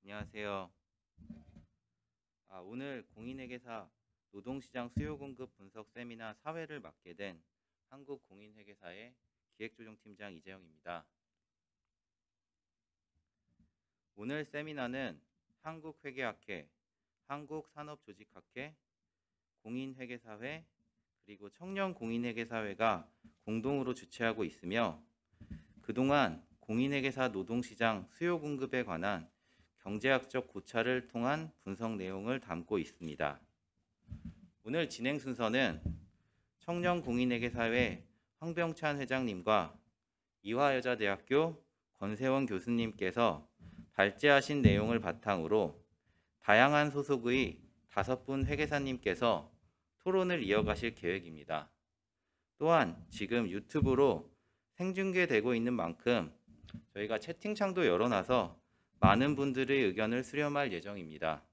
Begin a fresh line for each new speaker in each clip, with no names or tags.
안녕하세요. 오늘 공인회계사 노동시장 수요공급 분석 세미나 사회를 맡게 된 한국공인회계사의 기획조정팀장 이재영입니다. 오늘 세미나는 한국회계학회, 한국산업조직학회, 공인회계사회, 그리고 청년공인회계사회가 공동으로 주최하고 있으며 그동안 공인회계사 노동시장 수요공급에 관한 경제학적 고찰을 통한 분석 내용을 담고 있습니다. 오늘 진행 순서는 청년공인회계사회 황병찬 회장님과 이화여자대학교 권세원 교수님께서 발제하신 내용을 바탕으로 다양한 소속의 5분 회계사님께서 토론을 이어가실 계획입니다. 또한 지금 유튜브로 생중계되고 있는 만큼 저희가 채팅창도 열어놔서 많은 분들의 의견을 수렴할 예정입니다.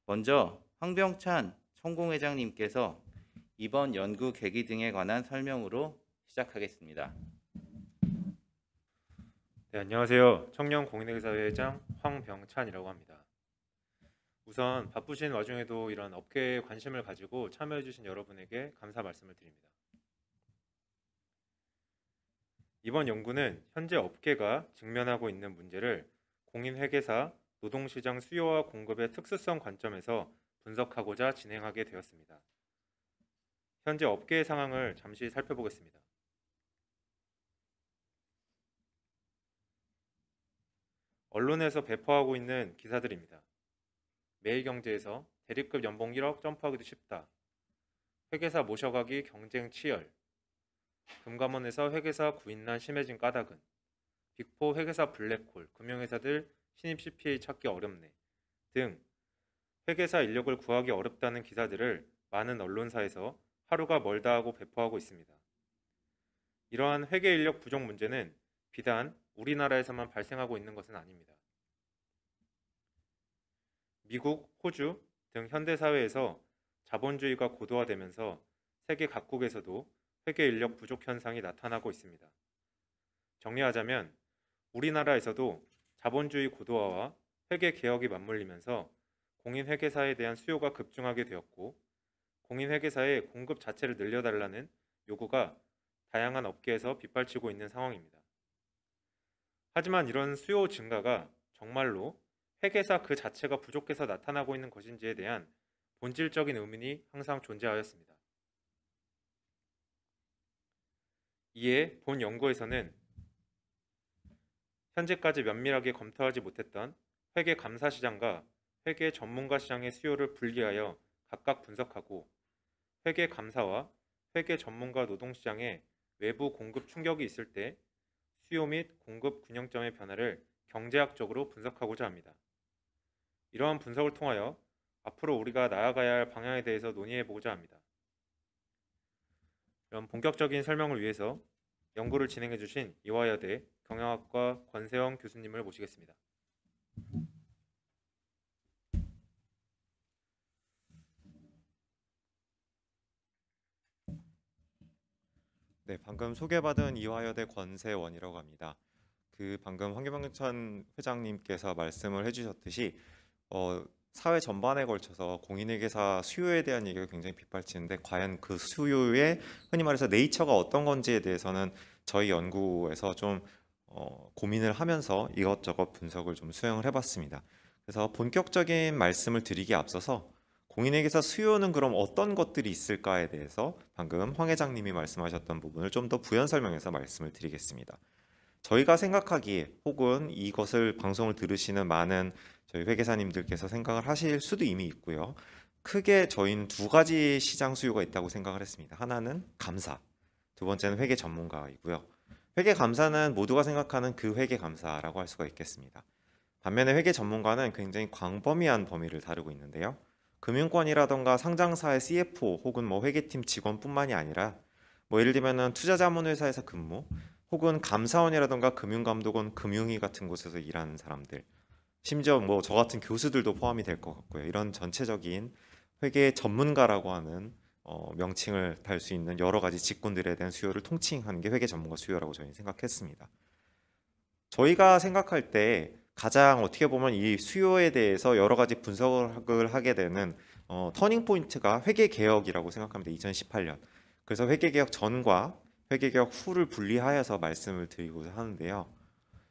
먼저 황병찬 총공회장님께서 이번 연구 계기 등에 관한 설명으로 시작하겠습니다.
네, 안녕하세요. 청년공인회계사회 회장 황병찬이라고 합니다. 우선 바쁘신 와중에도 이런 업계에 관심을 가지고 참여해 주신 여러분에게 감사 말씀을 드립니다. 이번 연구는 현재 업계가 직면하고 있는 문제를 공인회계사, 노동시장 수요와 공급의 특수성 관점에서 분석하고자 진행하게 되었습니다. 현재 업계의 상황을 잠시 살펴보겠습니다. 언론에서 배포하고 있는 기사들입니다. 매일경제에서 대리급 연봉 1억 점프하기도 쉽다. 회계사 모셔가기 경쟁 치열. 금감원에서 회계사 구인난 심해진 까닭은. 빅4 회계사 블랙홀, 금융회사들 신입 CPA 찾기 어렵네 등 회계사 인력을 구하기 어렵다는 기사들을 많은 언론사에서 하루가 멀다 하고 배포하고 있습니다. 이러한 회계 인력 부족 문제는 비단 우리나라에서만 발생하고 있는 것은 아닙니다. 미국, 호주 등 현대사회에서 자본주의가 고도화되면서 세계 각국에서도 회계 인력 부족 현상이 나타나고 있습니다. 정리하자면 우리나라에서도 자본주의 고도화와 회계 개혁이 맞물리면서 공인회계사에 대한 수요가 급증하게 되었고 공인회계사의 공급 자체를 늘려달라는 요구가 다양한 업계에서 빗발치고 있는 상황입니다. 하지만 이런 수요 증가가 정말로 회계사 그 자체가 부족해서 나타나고 있는 것인지에 대한 본질적인 의문이 항상 존재하였습니다. 이에 본 연구에서는 현재까지 면밀하게 검토하지 못했던 회계 감사 시장과 회계 전문가 시장의 수요를 분리하여 각각 분석하고 회계 감사와 회계 전문가 노동시장의 외부 공급 충격이 있을 때 수요 및 공급 균형점의 변화를 경제학적으로 분석하고자 합니다. 이러한 분석을 통하여 앞으로 우리가 나아가야 할 방향에 대해서 논의해 보고자 합니다. 이런 본격적인 설명을 위해서 연구를 진행해 주신 이화여대 경영학과 권세영 교수님을 모시겠습니다.
네, 방금 소개받은 이화여대 권세원이라고 합니다. 방금 황병찬 회장님께서 말씀을 해주셨듯이 사회 전반에 걸쳐서 공인회계사 수요에 대한 얘기가 굉장히 빗발치는데 과연 그 수요의 흔히 말해서 네이처가 어떤 건지에 대해서는 저희 연구에서 좀 고민을 하면서 이것저것 분석을 좀 수행을 해봤습니다. 그래서 본격적인 말씀을 드리기에 앞서서 공인회계사 수요는 그럼 어떤 것들이 있을까에 대해서 방금 황 회장님이 말씀하셨던 부분을 좀 더 부연 설명해서 말씀을 드리겠습니다. 저희가 생각하기에 혹은 이것을 방송을 들으시는 많은 저희 회계사님들께서 생각을 하실 수도 이미 있고요. 크게 저희는 2가지 시장 수요가 있다고 생각을 했습니다. 하나는 감사, 두 번째는 회계 전문가이고요. 회계 감사는 모두가 생각하는 그 회계 감사라고 할 수가 있겠습니다. 반면에 회계 전문가는 굉장히 광범위한 범위를 다루고 있는데요. 금융권이라던가 상장사의 CFO 혹은 회계팀 직원뿐만이 아니라 예를 들면 투자자문회사에서 근무 혹은 감사원이라던가 금융감독원, 금융위 같은 곳에서 일하는 사람들, 심지어 저 같은 교수들도 포함이 될 것 같고요. 이런 전체적인 회계 전문가라고 하는 명칭을 달 수 있는 여러 가지 직군들에 대한 수요를 통칭하는 게 회계 전문가 수요라고 저희는 생각했습니다. 저희가 생각할 때 가장 어떻게 보면 이 수요에 대해서 여러 가지 분석을 하게 되는 터닝 포인트가 회계 개혁이라고 생각합니다. 2018년. 그래서 회계 개혁 전과 회계 개혁 후를 분리하여서 말씀을 드리고자 하는데요.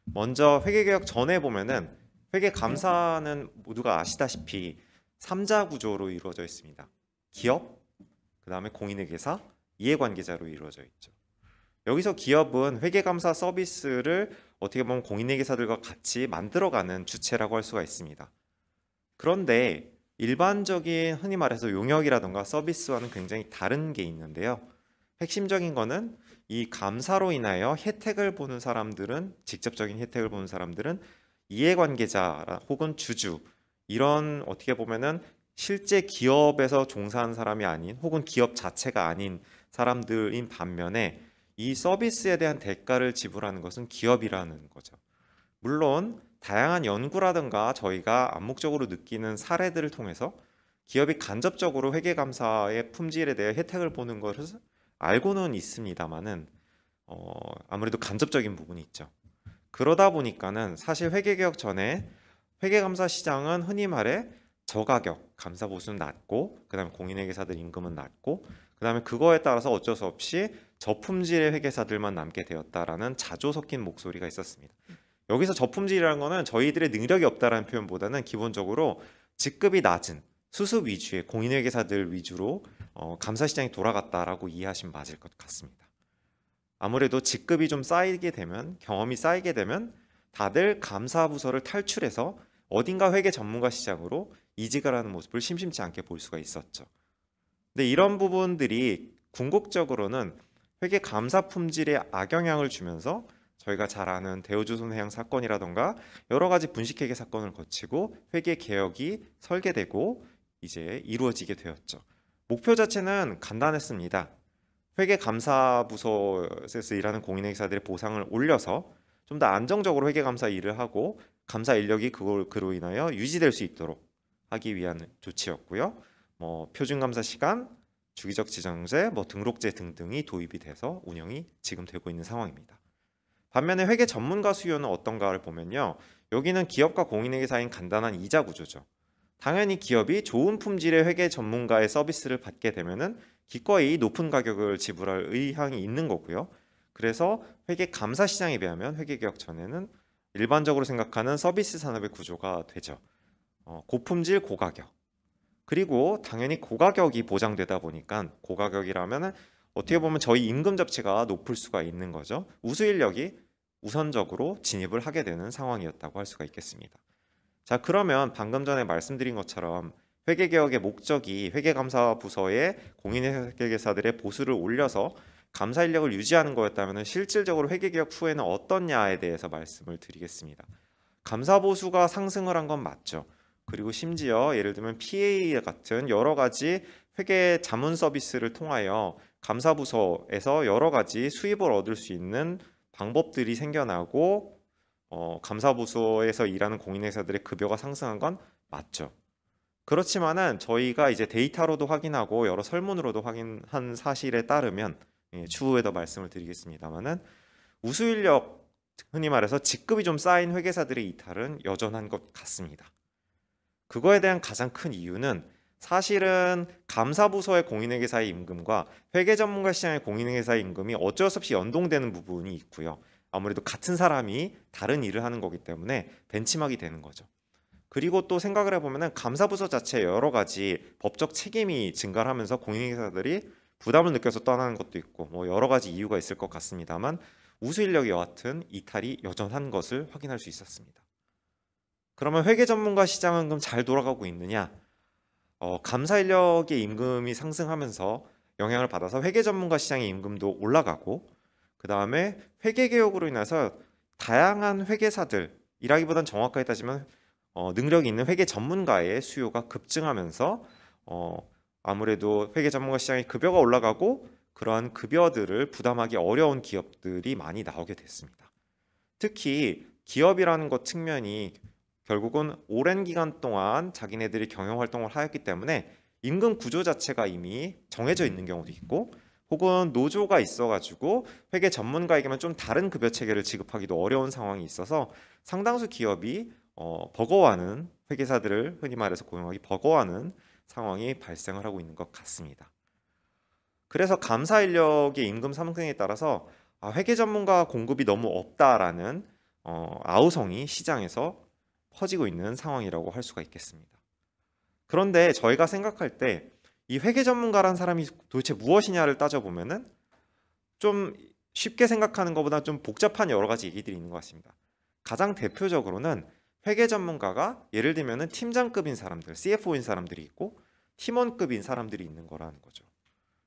먼저 회계 개혁 전에 보면은 회계 감사는 모두가 아시다시피 3자 구조로 이루어져 있습니다. 기업, 그다음에 공인회계사, 이해관계자로 이루어져 있죠. 여기서 기업은 회계감사 서비스를 어떻게 보면 공인회계사들과 같이 만들어가는 주체라고 할 수가 있습니다. 그런데 일반적인 흔히 말해서 용역이라든가 서비스와는 굉장히 다른 게 있는데요. 핵심적인 거는 이 감사로 인하여 혜택을 보는 사람들은, 직접적인 혜택을 보는 사람들은 이해관계자 혹은 주주, 이런 어떻게 보면은 실제 기업에서 종사하는 사람이 아닌, 혹은 기업 자체가 아닌 사람들인 반면에 이 서비스에 대한 대가를 지불하는 것은 기업이라는 거죠. 물론 다양한 연구라든가 저희가 암묵적으로 느끼는 사례들을 통해서 기업이 간접적으로 회계감사의 품질에 대해 혜택을 보는 것을 알고는 있습니다만은 아무래도 간접적인 부분이 있죠. 그러다 보니까는 사실 회계개혁 전에 회계감사 시장은 흔히 말해 저가격, 감사 보수는 낮고, 그다음에 공인회계사들 임금은 낮고, 그다음에 그거에 따라서 어쩔 수 없이 저품질의 회계사들만 남게 되었다라는 자조 섞인 목소리가 있었습니다. 여기서 저품질이라는 거는 저희들의 능력이 없다라는 표현보다는 기본적으로 직급이 낮은 수습 위주의 공인회계사들 위주로 감사 시장이 돌아갔다라고 이해하시면 맞을 것 같습니다. 아무래도 직급이 좀 쌓이게 되면, 경험이 쌓이게 되면 다들 감사 부서를 탈출해서 어딘가 회계 전문가 시장으로 이직을 하는 모습을 심심치 않게 볼 수가 있었죠. 근데 이런 부분들이 궁극적으로는 회계 감사 품질에 악영향을 주면서 저희가 잘 아는 대우조선해양 사건이라던가 여러 가지 분식회계 사건을 거치고 회계 개혁이 설계되고 이제 이루어지게 되었죠. 목표 자체는 간단했습니다. 회계 감사 부서에서 일하는 공인회계사들의 보상을 올려서 좀 더 안정적으로 회계 감사 일을 하고 감사 인력이 그로 인하여 유지될 수 있도록 하기 위한 조치였고요. 표준 감사 시간, 주기적 지정제, 등록제 등등이 도입이 돼서 운영이 지금 되고 있는 상황입니다. 반면에 회계 전문가 수요는 어떤가를 보면요. 여기는 기업과 공인회계사인 간단한 이자 구조죠. 당연히 기업이 좋은 품질의 회계 전문가의 서비스를 받게 되면은 기꺼이 높은 가격을 지불할 의향이 있는 거고요. 그래서 회계 감사 시장에 비하면 회계 개혁 전에는 일반적으로 생각하는 서비스 산업의 구조가 되죠. 고품질 고가격. 그리고 당연히 고가격이 보장되다 보니까 고가격이라면 어떻게 보면 저희 임금 잡치가 높을 수가 있는 거죠. 우수 인력이 우선적으로 진입을 하게 되는 상황이었다고 할 수가 있겠습니다. 자, 그러면 방금 전에 말씀드린 것처럼 회계개혁의 목적이 회계감사 부서의 공인회계사들의 보수를 올려서 감사 인력을 유지하는 거였다면 실질적으로 회계개혁 후에는 어떻냐에 대해서 말씀을 드리겠습니다. 감사 보수가 상승을 한 건 맞죠. 그리고 심지어 예를 들면 PA 같은 여러 가지 회계 자문 서비스를 통하여 감사부서에서 여러 가지 수입을 얻을 수 있는 방법들이 생겨나고 감사부서에서 일하는 공인회사들의 급여가 상승한 건 맞죠. 그렇지만은 저희가 이제 데이터로도 확인하고 여러 설문으로도 확인한 사실에 따르면 추후에 더 말씀을 드리겠습니다만은 우수 인력, 흔히 말해서 직급이 좀 쌓인 회계사들의 이탈은 여전한 것 같습니다. 그거에 대한 가장 큰 이유는 사실은 감사부서의 공인회계사의 임금과 회계전문가 시장의 공인회계사의 임금이 어쩔 수 없이 연동되는 부분이 있고요. 아무래도 같은 사람이 다른 일을 하는 거기 때문에 벤치마킹이 되는 거죠. 그리고 또 생각을 해보면 감사부서 자체에 여러 가지 법적 책임이 증가를 하면서 공인회계사들이 부담을 느껴서 떠나는 것도 있고 여러 가지 이유가 있을 것 같습니다만 우수 인력이 여하튼 이탈이 여전한 것을 확인할 수 있었습니다. 그러면 회계 전문가 시장은 그럼 잘 돌아가고 있느냐? 감사 인력의 임금이 상승하면서 영향을 받아서 회계 전문가 시장의 임금도 올라가고 그 다음에 회계 개혁으로 인해서 다양한 회계사들이라기보단 정확하게 따지면 능력이 있는 회계 전문가의 수요가 급증하면서 아무래도 회계 전문가 시장의 급여가 올라가고 그러한 급여들을 부담하기 어려운 기업들이 많이 나오게 됐습니다. 특히 기업이라는 것 측면이 결국은 오랜 기간 동안 자기네들이 경영 활동을 하였기 때문에 임금 구조 자체가 이미 정해져 있는 경우도 있고 혹은 노조가 있어가지고 회계 전문가에게만 좀 다른 급여 체계를 지급하기도 어려운 상황이 있어서 상당수 기업이 버거워하는 회계사들을 흔히 말해서 고용하기 버거워하는 상황이 발생을 하고 있는 것 같습니다. 그래서 감사 인력의 임금 상승에 따라서 회계 전문가 공급이 너무 없다라는 아우성이 시장에서 퍼지고 있는 상황이라고 할 수가 있겠습니다. 그런데 저희가 생각할 때 이 회계 전문가란 사람이 도대체 무엇이냐를 따져보면은 좀 쉽게 생각하는 것보다 좀 복잡한 여러 가지 얘기들이 있는 것 같습니다. 가장 대표적으로는 회계 전문가가 예를 들면은 팀장급인 사람들, CFO인 사람들이 있고 팀원급인 사람들이 있는 거라는 거죠.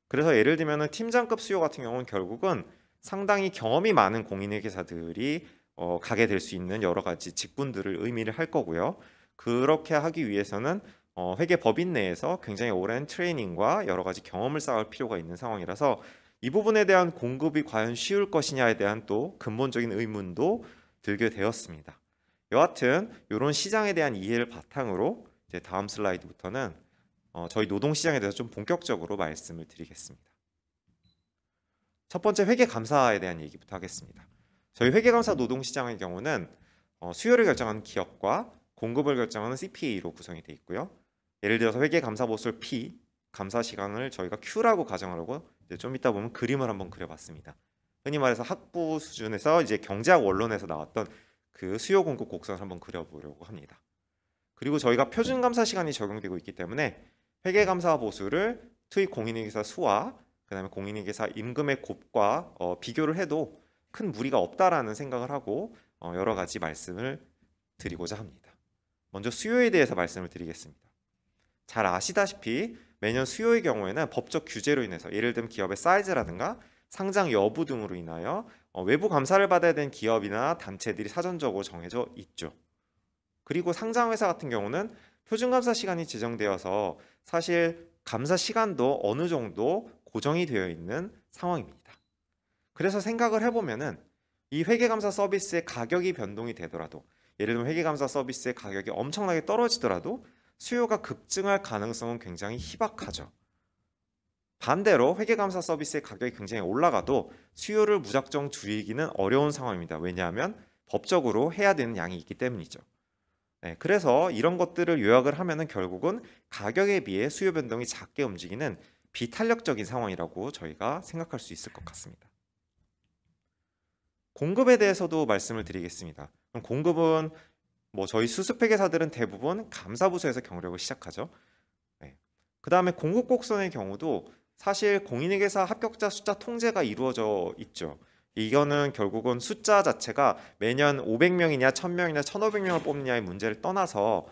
그래서 예를 들면은 팀장급 수요 같은 경우는 결국은 상당히 경험이 많은 공인회계사들이 가게 될 수 있는 여러 가지 직군들을 의미를 할 거고요. 그렇게 하기 위해서는 회계 법인 내에서 굉장히 오랜 트레이닝과 여러 가지 경험을 쌓을 필요가 있는 상황이라서 이 부분에 대한 공급이 과연 쉬울 것이냐에 대한 또 근본적인 의문도 들게 되었습니다. 여하튼 이런 시장에 대한 이해를 바탕으로 이제 다음 슬라이드부터는 저희 노동시장에 대해서 좀 본격적으로 말씀을 드리겠습니다. 첫 번째 회계감사에 대한 얘기부터 하겠습니다. 저희 회계감사 노동시장의 경우는 수요를 결정하는 기업과 공급을 결정하는 CPA로 구성이 되어 있고요. 예를 들어서 회계감사 보수를 P, 감사 시간을 저희가 Q라고 가정하려고 이제 좀 이따 보면 그림을 한번 그려봤습니다. 흔히 말해서 학부 수준에서 이제 경제학 원론에서 나왔던 그 수요 공급 곡선을 한번 그려보려고 합니다. 그리고 저희가 표준 감사 시간이 적용되고 있기 때문에 회계감사 보수를 투입 공인회계사 수와 그다음에 공인회계사 임금의 곱과 비교를 해도 큰 무리가 없다라는 생각을 하고 여러 가지 말씀을 드리고자 합니다. 먼저 수요에 대해서 말씀을 드리겠습니다. 잘 아시다시피 매년 수요의 경우에는 법적 규제로 인해서 예를 들면 기업의 사이즈라든가 상장 여부 등으로 인하여 외부 감사를 받아야 되는 기업이나 단체들이 사전적으로 정해져 있죠. 그리고 상장회사 같은 경우는 표준감사 시간이 제정되어서 사실 감사 시간도 어느 정도 고정이 되어 있는 상황입니다. 그래서 생각을 해보면은 이 회계감사 서비스의 가격이 변동이 되더라도 예를 들면 회계감사 서비스의 가격이 엄청나게 떨어지더라도 수요가 급증할 가능성은 굉장히 희박하죠. 반대로 회계감사 서비스의 가격이 굉장히 올라가도 수요를 무작정 줄이기는 어려운 상황입니다. 왜냐하면 법적으로 해야 되는 양이 있기 때문이죠. 네, 그래서 이런 것들을 요약을 하면은 결국은 가격에 비해 수요 변동이 작게 움직이는 비탄력적인 상황이라고 저희가 생각할 수 있을 것 같습니다. 공급에 대해서도 말씀을 드리겠습니다. 그럼 공급은 저희 수습회계사들은 대부분 감사부서에서 경력을 시작하죠. 네. 그 다음에 공급 곡선의 경우도 사실 공인회계사 합격자 숫자 통제가 이루어져 있죠. 이거는 결국은 숫자 자체가 매년 500명이냐 1000명이냐 1500명을 뽑느냐의 문제를 떠나서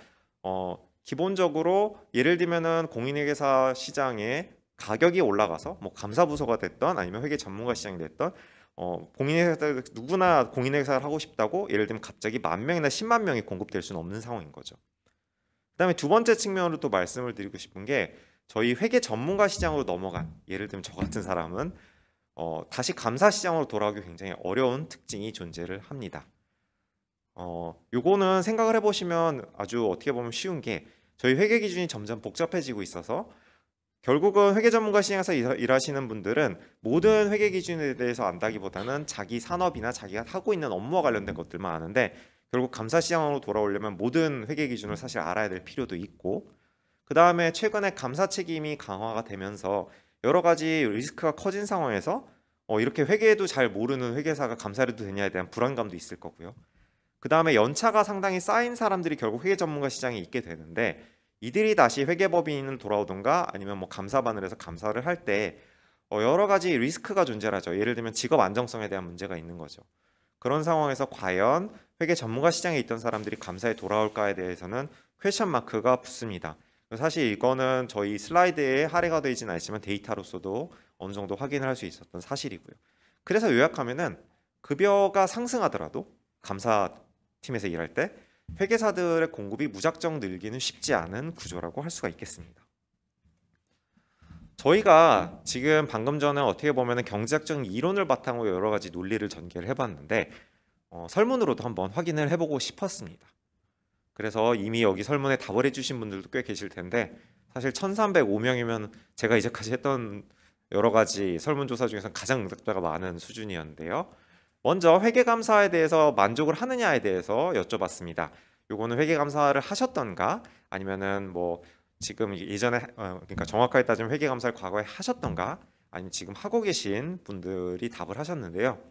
기본적으로 예를 들면은 공인회계사 시장에 가격이 올라가서 감사부서가 됐던 아니면 회계 전문가 시장이 됐던 공인회계사들 누구나 공인회계사를 하고 싶다고 예를 들면 갑자기 10,000명이나 10만 명이 공급될 수는 없는 상황인 거죠. 그다음에 두 번째 측면으로 또 말씀을 드리고 싶은 게 저희 회계 전문가 시장으로 넘어간 예를 들면 저 같은 사람은 다시 감사 시장으로 돌아오기 굉장히 어려운 특징이 존재를 합니다. 요거는 생각을 해보시면 아주 어떻게 보면 쉬운 게 저희 회계 기준이 점점 복잡해지고 있어서 결국은 회계 전문가 시장에서 일하시는 분들은 모든 회계 기준에 대해서 안다기보다는 자기 산업이나 자기가 하고 있는 업무와 관련된 것들만 아는데 결국 감사 시장으로 돌아오려면 모든 회계 기준을 사실 알아야 될 필요도 있고 그 다음에 최근에 감사 책임이 강화가 되면서 여러 가지 리스크가 커진 상황에서 이렇게 회계도 잘 모르는 회계사가 감사를 해도 되냐에 대한 불안감도 있을 거고요. 그 다음에 연차가 상당히 쌓인 사람들이 결국 회계 전문가 시장에 있게 되는데 이들이 다시 회계법인을 돌아오던가 아니면 감사반을 해서 감사를 할 때 여러 가지 리스크가 존재하죠. 예를 들면 직업 안정성에 대한 문제가 있는 거죠. 그런 상황에서 과연 회계 전문가 시장에 있던 사람들이 감사에 돌아올까에 대해서는 퀘션 마크가 붙습니다. 사실 이거는 저희 슬라이드에 할애가 되지는 않지만 데이터로서도 어느 정도 확인을 할 수 있었던 사실이고요. 그래서 요약하면은 급여가 상승하더라도 감사팀에서 일할 때 회계사들의 공급이 무작정 늘기는 쉽지 않은 구조라고 할 수가 있겠습니다. 저희가 지금 방금 전에 어떻게 보면 경제학적인 이론을 바탕으로 여러 가지 논리를 전개를 해봤는데 설문으로도 한번 확인을 해보고 싶었습니다. 그래서 이미 여기 설문에 답을 해주신 분들도 꽤 계실 텐데 사실 1305명이면 제가 이제까지 했던 여러 가지 설문조사 중에서 가장 응답자가 많은 수준이었는데요. 먼저 회계감사에 대해서 만족을 하느냐에 대해서 여쭤봤습니다. 요거는 회계 감사를 하셨던가 아니면은 뭐 지금 예전에 그러니까 정확하게 따지면 회계 감사를 과거에 하셨던가 아니면 지금 하고 계신 분들이 답을 하셨는데요.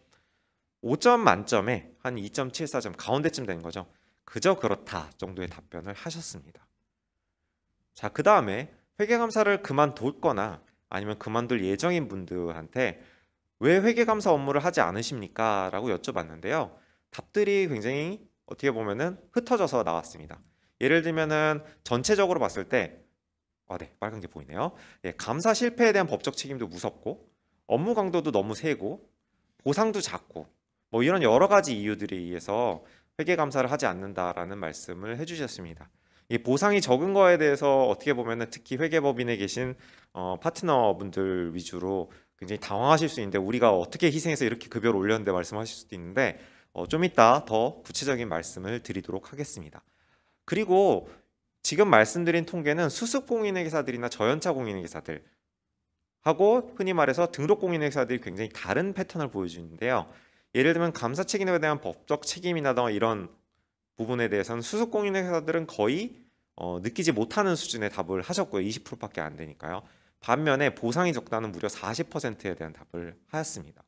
5점 만점에 한 2.74점 가운데쯤 되는 거죠. 그저 그렇다 정도의 답변을 하셨습니다. 자, 그 다음에 회계감사를 그만뒀거나 아니면 그만둘 예정인 분들한테 왜 회계감사 업무를 하지 않으십니까? 라고 여쭤봤는데요. 답들이 굉장히 어떻게 보면은 흩어져서 나왔습니다. 예를 들면은 전체적으로 봤을 때 네, 빨간 게 보이네요. 예, 감사 실패에 대한 법적 책임도 무섭고 업무 강도도 너무 세고 보상도 작고 뭐 이런 여러 가지 이유들에 의해서 회계감사를 하지 않는다라는 말씀을 해주셨습니다. 이 보상이 적은 거에 대해서 어떻게 보면은 특히 회계법인에 계신 파트너분들 위주로 굉장히 당황하실 수 있는데 우리가 어떻게 희생해서 이렇게 급여를 올렸는데 말씀하실 수도 있는데 좀 이따 더 구체적인 말씀을 드리도록 하겠습니다. 그리고 지금 말씀드린 통계는 수습 공인회계사들이나 저연차 공인회계사들 하고 흔히 말해서 등록 공인회계사들이 굉장히 다른 패턴을 보여주는데요. 예를 들면 감사 책임에 대한 법적 책임이나 이런 부분에 대해서는 수습 공인회계사들은 거의 느끼지 못하는 수준의 답을 하셨고요. 20%밖에 안 되니까요. 반면에 보상이 적다는 무려 40%에 대한 답을 하였습니다.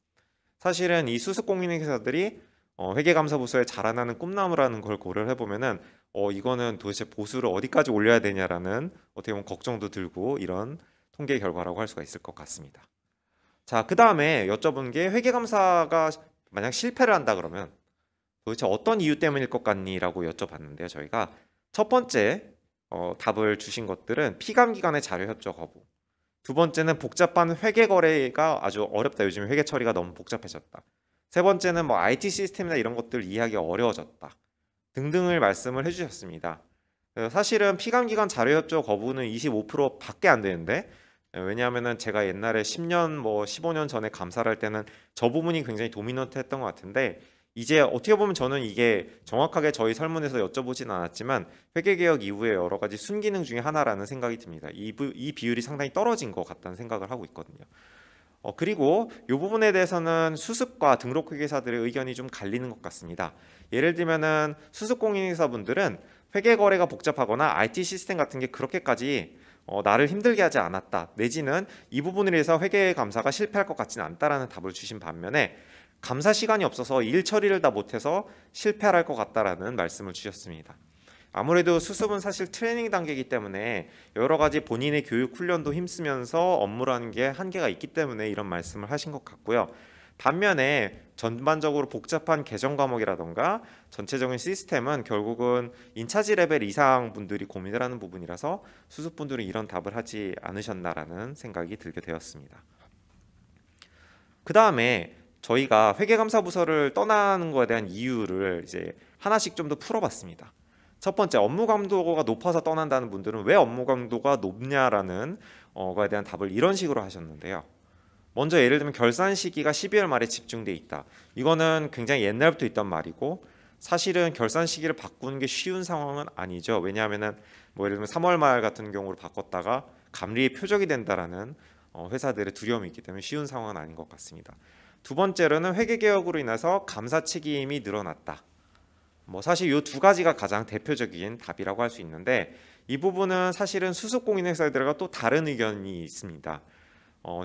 사실은 이 수습 공인회계사들이 회계감사부서에 자라나는 꿈나무라는 걸 고려를 해보면은 이거는 도대체 보수를 어디까지 올려야 되냐라는 어떻게 보면 걱정도 들고 이런 통계 결과라고 할 수가 있을 것 같습니다. 자, 그 다음에 여쭤본 게 회계감사가 만약 실패를 한다 그러면 도대체 어떤 이유 때문일 것 같니? 라고 여쭤봤는데요. 저희가 첫 번째 답을 주신 것들은 피감기관의 자료 협조 거부, 두 번째는 복잡한 회계 거래가 아주 어렵다. 요즘 회계 처리가 너무 복잡해졌다. 세 번째는 뭐 IT 시스템이나 이런 것들 이해하기 어려워졌다 등등을 말씀을 해주셨습니다. 사실은 피감기관 자료협조 거부는 25%밖에 안 되는데 왜냐하면은 제가 옛날에 10년 뭐 15년 전에 감사를 할 때는 저 부분이 굉장히 도미넌트했던 것 같은데 이제 어떻게 보면 저는 이게 정확하게 저희 설문에서 여쭤보진 않았지만 회계개혁 이후에 여러 가지 순기능 중에 하나라는 생각이 듭니다. 이 비율이 상당히 떨어진 것 같다는 생각을 하고 있거든요. 그리고 이 부분에 대해서는 수습과 등록회계사들의 의견이 좀 갈리는 것 같습니다. 예를 들면은 수습공인회계사분들은 회계 거래가 복잡하거나 IT 시스템 같은 게 그렇게까지 나를 힘들게 하지 않았다. 내지는 이 부분에 대해서 회계 감사가 실패할 것 같지는 않다라는 답을 주신 반면에 감사 시간이 없어서 일 처리를 다 못해서 실패할 것 같다라는 말씀을 주셨습니다. 아무래도 수습은 사실 트레이닝 단계이기 때문에 여러 가지 본인의 교육 훈련도 힘쓰면서 업무라는 게 한계가 있기 때문에 이런 말씀을 하신 것 같고요. 반면에 전반적으로 복잡한 개정 과목이라던가 전체적인 시스템은 결국은 인차지 레벨 이상 분들이 고민을 하는 부분이라서 수습분들은 이런 답을 하지 않으셨나라는 생각이 들게 되었습니다. 그 다음에 저희가 회계감사부서를 떠나는 것에 대한 이유를 이제 하나씩 좀 더 풀어봤습니다. 첫 번째, 업무 강도가 높아서 떠난다는 분들은 왜 업무 강도가 높냐라는 거에 대한 답을 이런 식으로 하셨는데요. 먼저 예를 들면 결산 시기가 12월 말에 집중돼 있다. 이거는 굉장히 옛날부터 있던 말이고 사실은 결산 시기를 바꾸는 게 쉬운 상황은 아니죠. 왜냐하면은 뭐 예를 들면 3월 말 같은 경우로 바꿨다가 감리의 표적이 된다라는 회사들의 두려움이 있기 때문에 쉬운 상황은 아닌 것 같습니다. 두 번째로는 회계개혁으로 인해서 감사 책임이 늘어났다. 뭐 사실 이 두 가지가 가장 대표적인 답이라고 할 수 있는데 이 부분은 사실은 수습공인회사들과 또 다른 의견이 있습니다.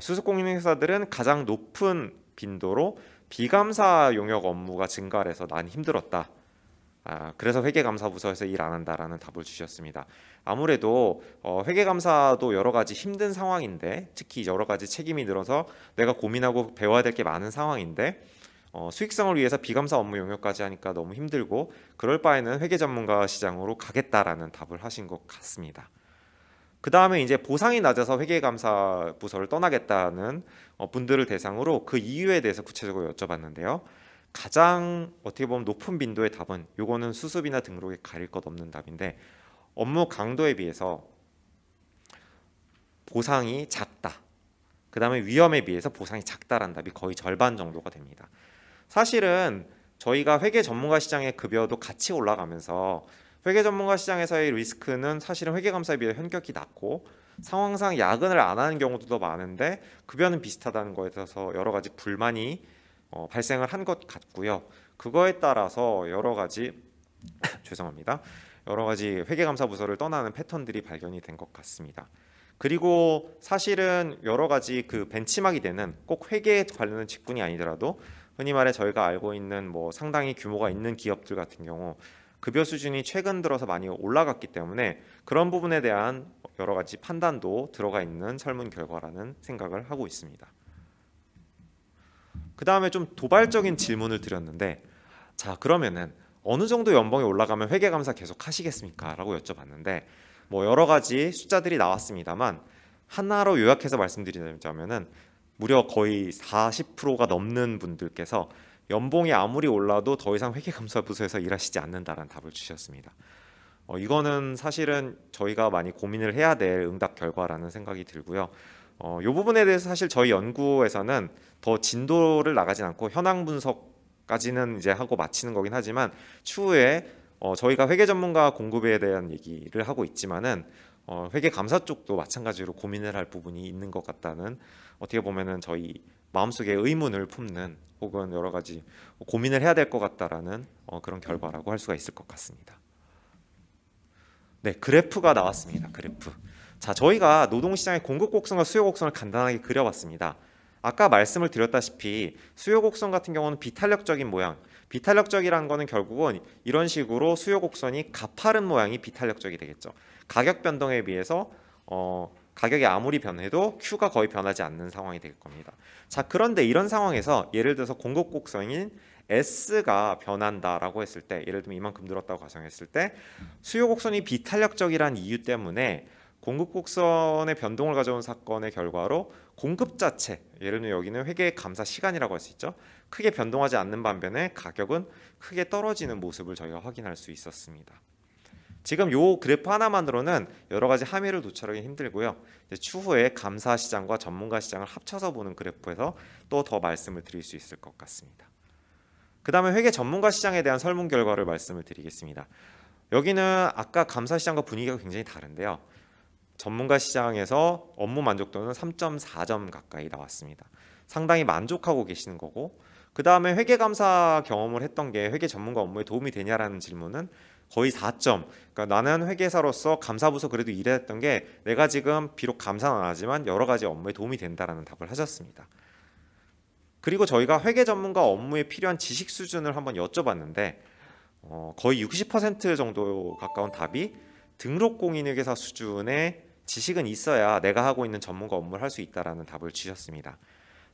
수습공인회사들은 가장 높은 빈도로 비감사 용역 업무가 증가를 해서 난 힘들었다. 그래서 회계감사부서에서 일 안 한다라는 답을 주셨습니다. 아무래도 회계감사도 여러 가지 힘든 상황인데 특히 여러 가지 책임이 늘어서 내가 고민하고 배워야 될 게 많은 상황인데 수익성을 위해서 비감사 업무 용역까지 하니까 너무 힘들고 그럴 바에는 회계 전문가 시장으로 가겠다라는 답을 하신 것 같습니다. 그 다음에 이제 보상이 낮아서 회계감사 부서를 떠나겠다는 분들을 대상으로 그 이유에 대해서 구체적으로 여쭤봤는데요. 가장 어떻게 보면 높은 빈도의 답은 요거는 수습이나 등록에 가릴 것 없는 답인데 업무 강도에 비해서 보상이 작다. 그 다음에 위험에 비해서 보상이 작다라는 답이 거의 절반 정도가 됩니다. 사실은 저희가 회계 전문가 시장의 급여도 같이 올라가면서 회계 전문가 시장에서의 리스크는 사실은 회계감사에 비해 현격히 낮고 상황상 야근을 안 하는 경우도 더 많은데 급여는 비슷하다는 거에 대해서 여러 가지 불만이 발생을 한 것 같고요. 그거에 따라서 여러 가지 죄송합니다. 여러 가지 회계감사 부서를 떠나는 패턴들이 발견이 된 것 같습니다. 그리고 사실은 여러 가지 그 벤치마크가 되는 꼭 회계 관련된 직군이 아니더라도 흔히 말해 저희가 알고 있는 뭐 상당히 규모가 있는 기업들 같은 경우 급여 수준이 최근 들어서 많이 올라갔기 때문에 그런 부분에 대한 여러 가지 판단도 들어가 있는 설문 결과라는 생각을 하고 있습니다. 그 다음에 좀 도발적인 질문을 드렸는데, 자 그러면은 어느 정도 연봉이 올라가면 회계감사 계속 하시겠습니까? 라고 여쭤봤는데 뭐 여러 가지 숫자들이 나왔습니다만 하나로 요약해서 말씀드리자면은 무려 거의 40%가 넘는 분들께서 연봉이 아무리 올라도 더 이상 회계감사 부서에서 일하시지 않는다라는 답을 주셨습니다. 이거는 사실은 저희가 많이 고민을 해야 될 응답 결과라는 생각이 들고요. 이 부분에 대해서 사실 저희 연구에서는 더 진도를 나가진 않고 현황 분석까지는 이제 하고 마치는 거긴 하지만 추후에 저희가 회계 전문가 공급에 대한 얘기를 하고 있지만은 회계 감사 쪽도 마찬가지로 고민을 할 부분이 있는 것 같다는, 어떻게 보면은 저희 마음속에 의문을 품는 혹은 여러 가지 고민을 해야 될 것 같다라는 그런 결과라고 할 수가 있을 것 같습니다. 네, 그래프가 나왔습니다. 그래프. 자, 저희가 노동시장의 공급 곡선과 수요 곡선을 간단하게 그려봤습니다. 아까 말씀을 드렸다시피 수요 곡선 같은 경우는 비탄력적인 모양, 비탄력적이라는 거는 결국은 이런 식으로 수요 곡선이 가파른 모양이 비탄력적이 되겠죠. 가격 변동에 비해서 가격이 아무리 변해도 Q가 거의 변하지 않는 상황이 될 겁니다. 자, 그런데 이런 상황에서 예를 들어서 공급 곡선인 S가 변한다라고 했을 때, 예를 들면 이만큼 늘었다고 가정했을 때 수요 곡선이 비탄력적이라는 이유 때문에 공급 곡선의 변동을 가져온 사건의 결과로 공급 자체, 예를 들면 여기는 회계 감사 시간이라고 할 수 있죠. 크게 변동하지 않는 반면에 가격은 크게 떨어지는 모습을 저희가 확인할 수 있었습니다. 지금 요 그래프 하나만으로는 여러 가지 함의를 도출하기 힘들고요. 추후에 감사 시장과 전문가 시장을 합쳐서 보는 그래프에서 또 더 말씀을 드릴 수 있을 것 같습니다. 그 다음에 회계 전문가 시장에 대한 설문 결과를 말씀을 드리겠습니다. 여기는 아까 감사 시장과 분위기가 굉장히 다른데요. 전문가 시장에서 업무 만족도는 3.4점 가까이 나왔습니다. 상당히 만족하고 계시는 거고, 그 다음에 회계감사 경험을 했던 게 회계 전문가 업무에 도움이 되냐라는 질문은 거의 4점. 그러니까 나는 회계사로서 감사부서 그래도 일했던 게 내가 지금 비록 감사는 안 하지만 여러 가지 업무에 도움이 된다라는 답을 하셨습니다. 그리고 저희가 회계 전문가 업무에 필요한 지식 수준을 한번 여쭤봤는데 거의 60% 정도 가까운 답이 등록 공인회계사 수준의 지식은 있어야 내가 하고 있는 전문가 업무를 할 수 있다라는 답을 주셨습니다.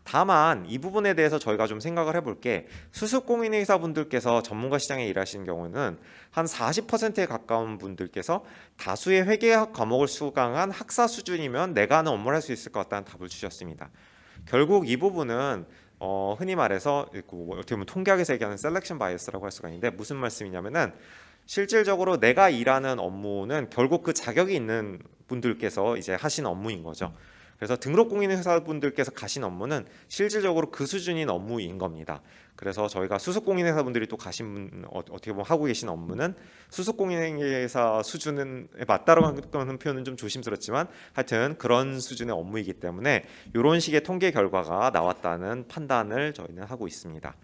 다만 이 부분에 대해서 저희가 좀 생각을 해볼 게, 수습공인회계사 분들께서 전문가 시장에 일하시는 경우는 한 40%에 가까운 분들께서 다수의 회계학 과목을 수강한 학사 수준이면 내가 하는 업무를 할 수 있을 것 같다는 답을 주셨습니다. 결국 이 부분은 흔히 말해서 어떻게 보면 통계학에서 얘기하는 셀렉션 바이어스라고 할 수가 있는데, 무슨 말씀이냐면은 실질적으로 내가 일하는 업무는 결국 그 자격이 있는 분들께서 이제 하신 업무인 거죠. 그래서 등록공인회사분들께서 가신 업무는 실질적으로 그 수준인 업무인 겁니다. 그래서 저희가 수습공인회사분들이 또 가신 분, 어떻게 보면 하고 계신 업무는 수습공인회사 수준에 맞다라고 하는 표현은 좀 조심스럽지만 하여튼 그런 수준의 업무이기 때문에 이런 식의 통계 결과가 나왔다는 판단을 저희는 하고 있습니다.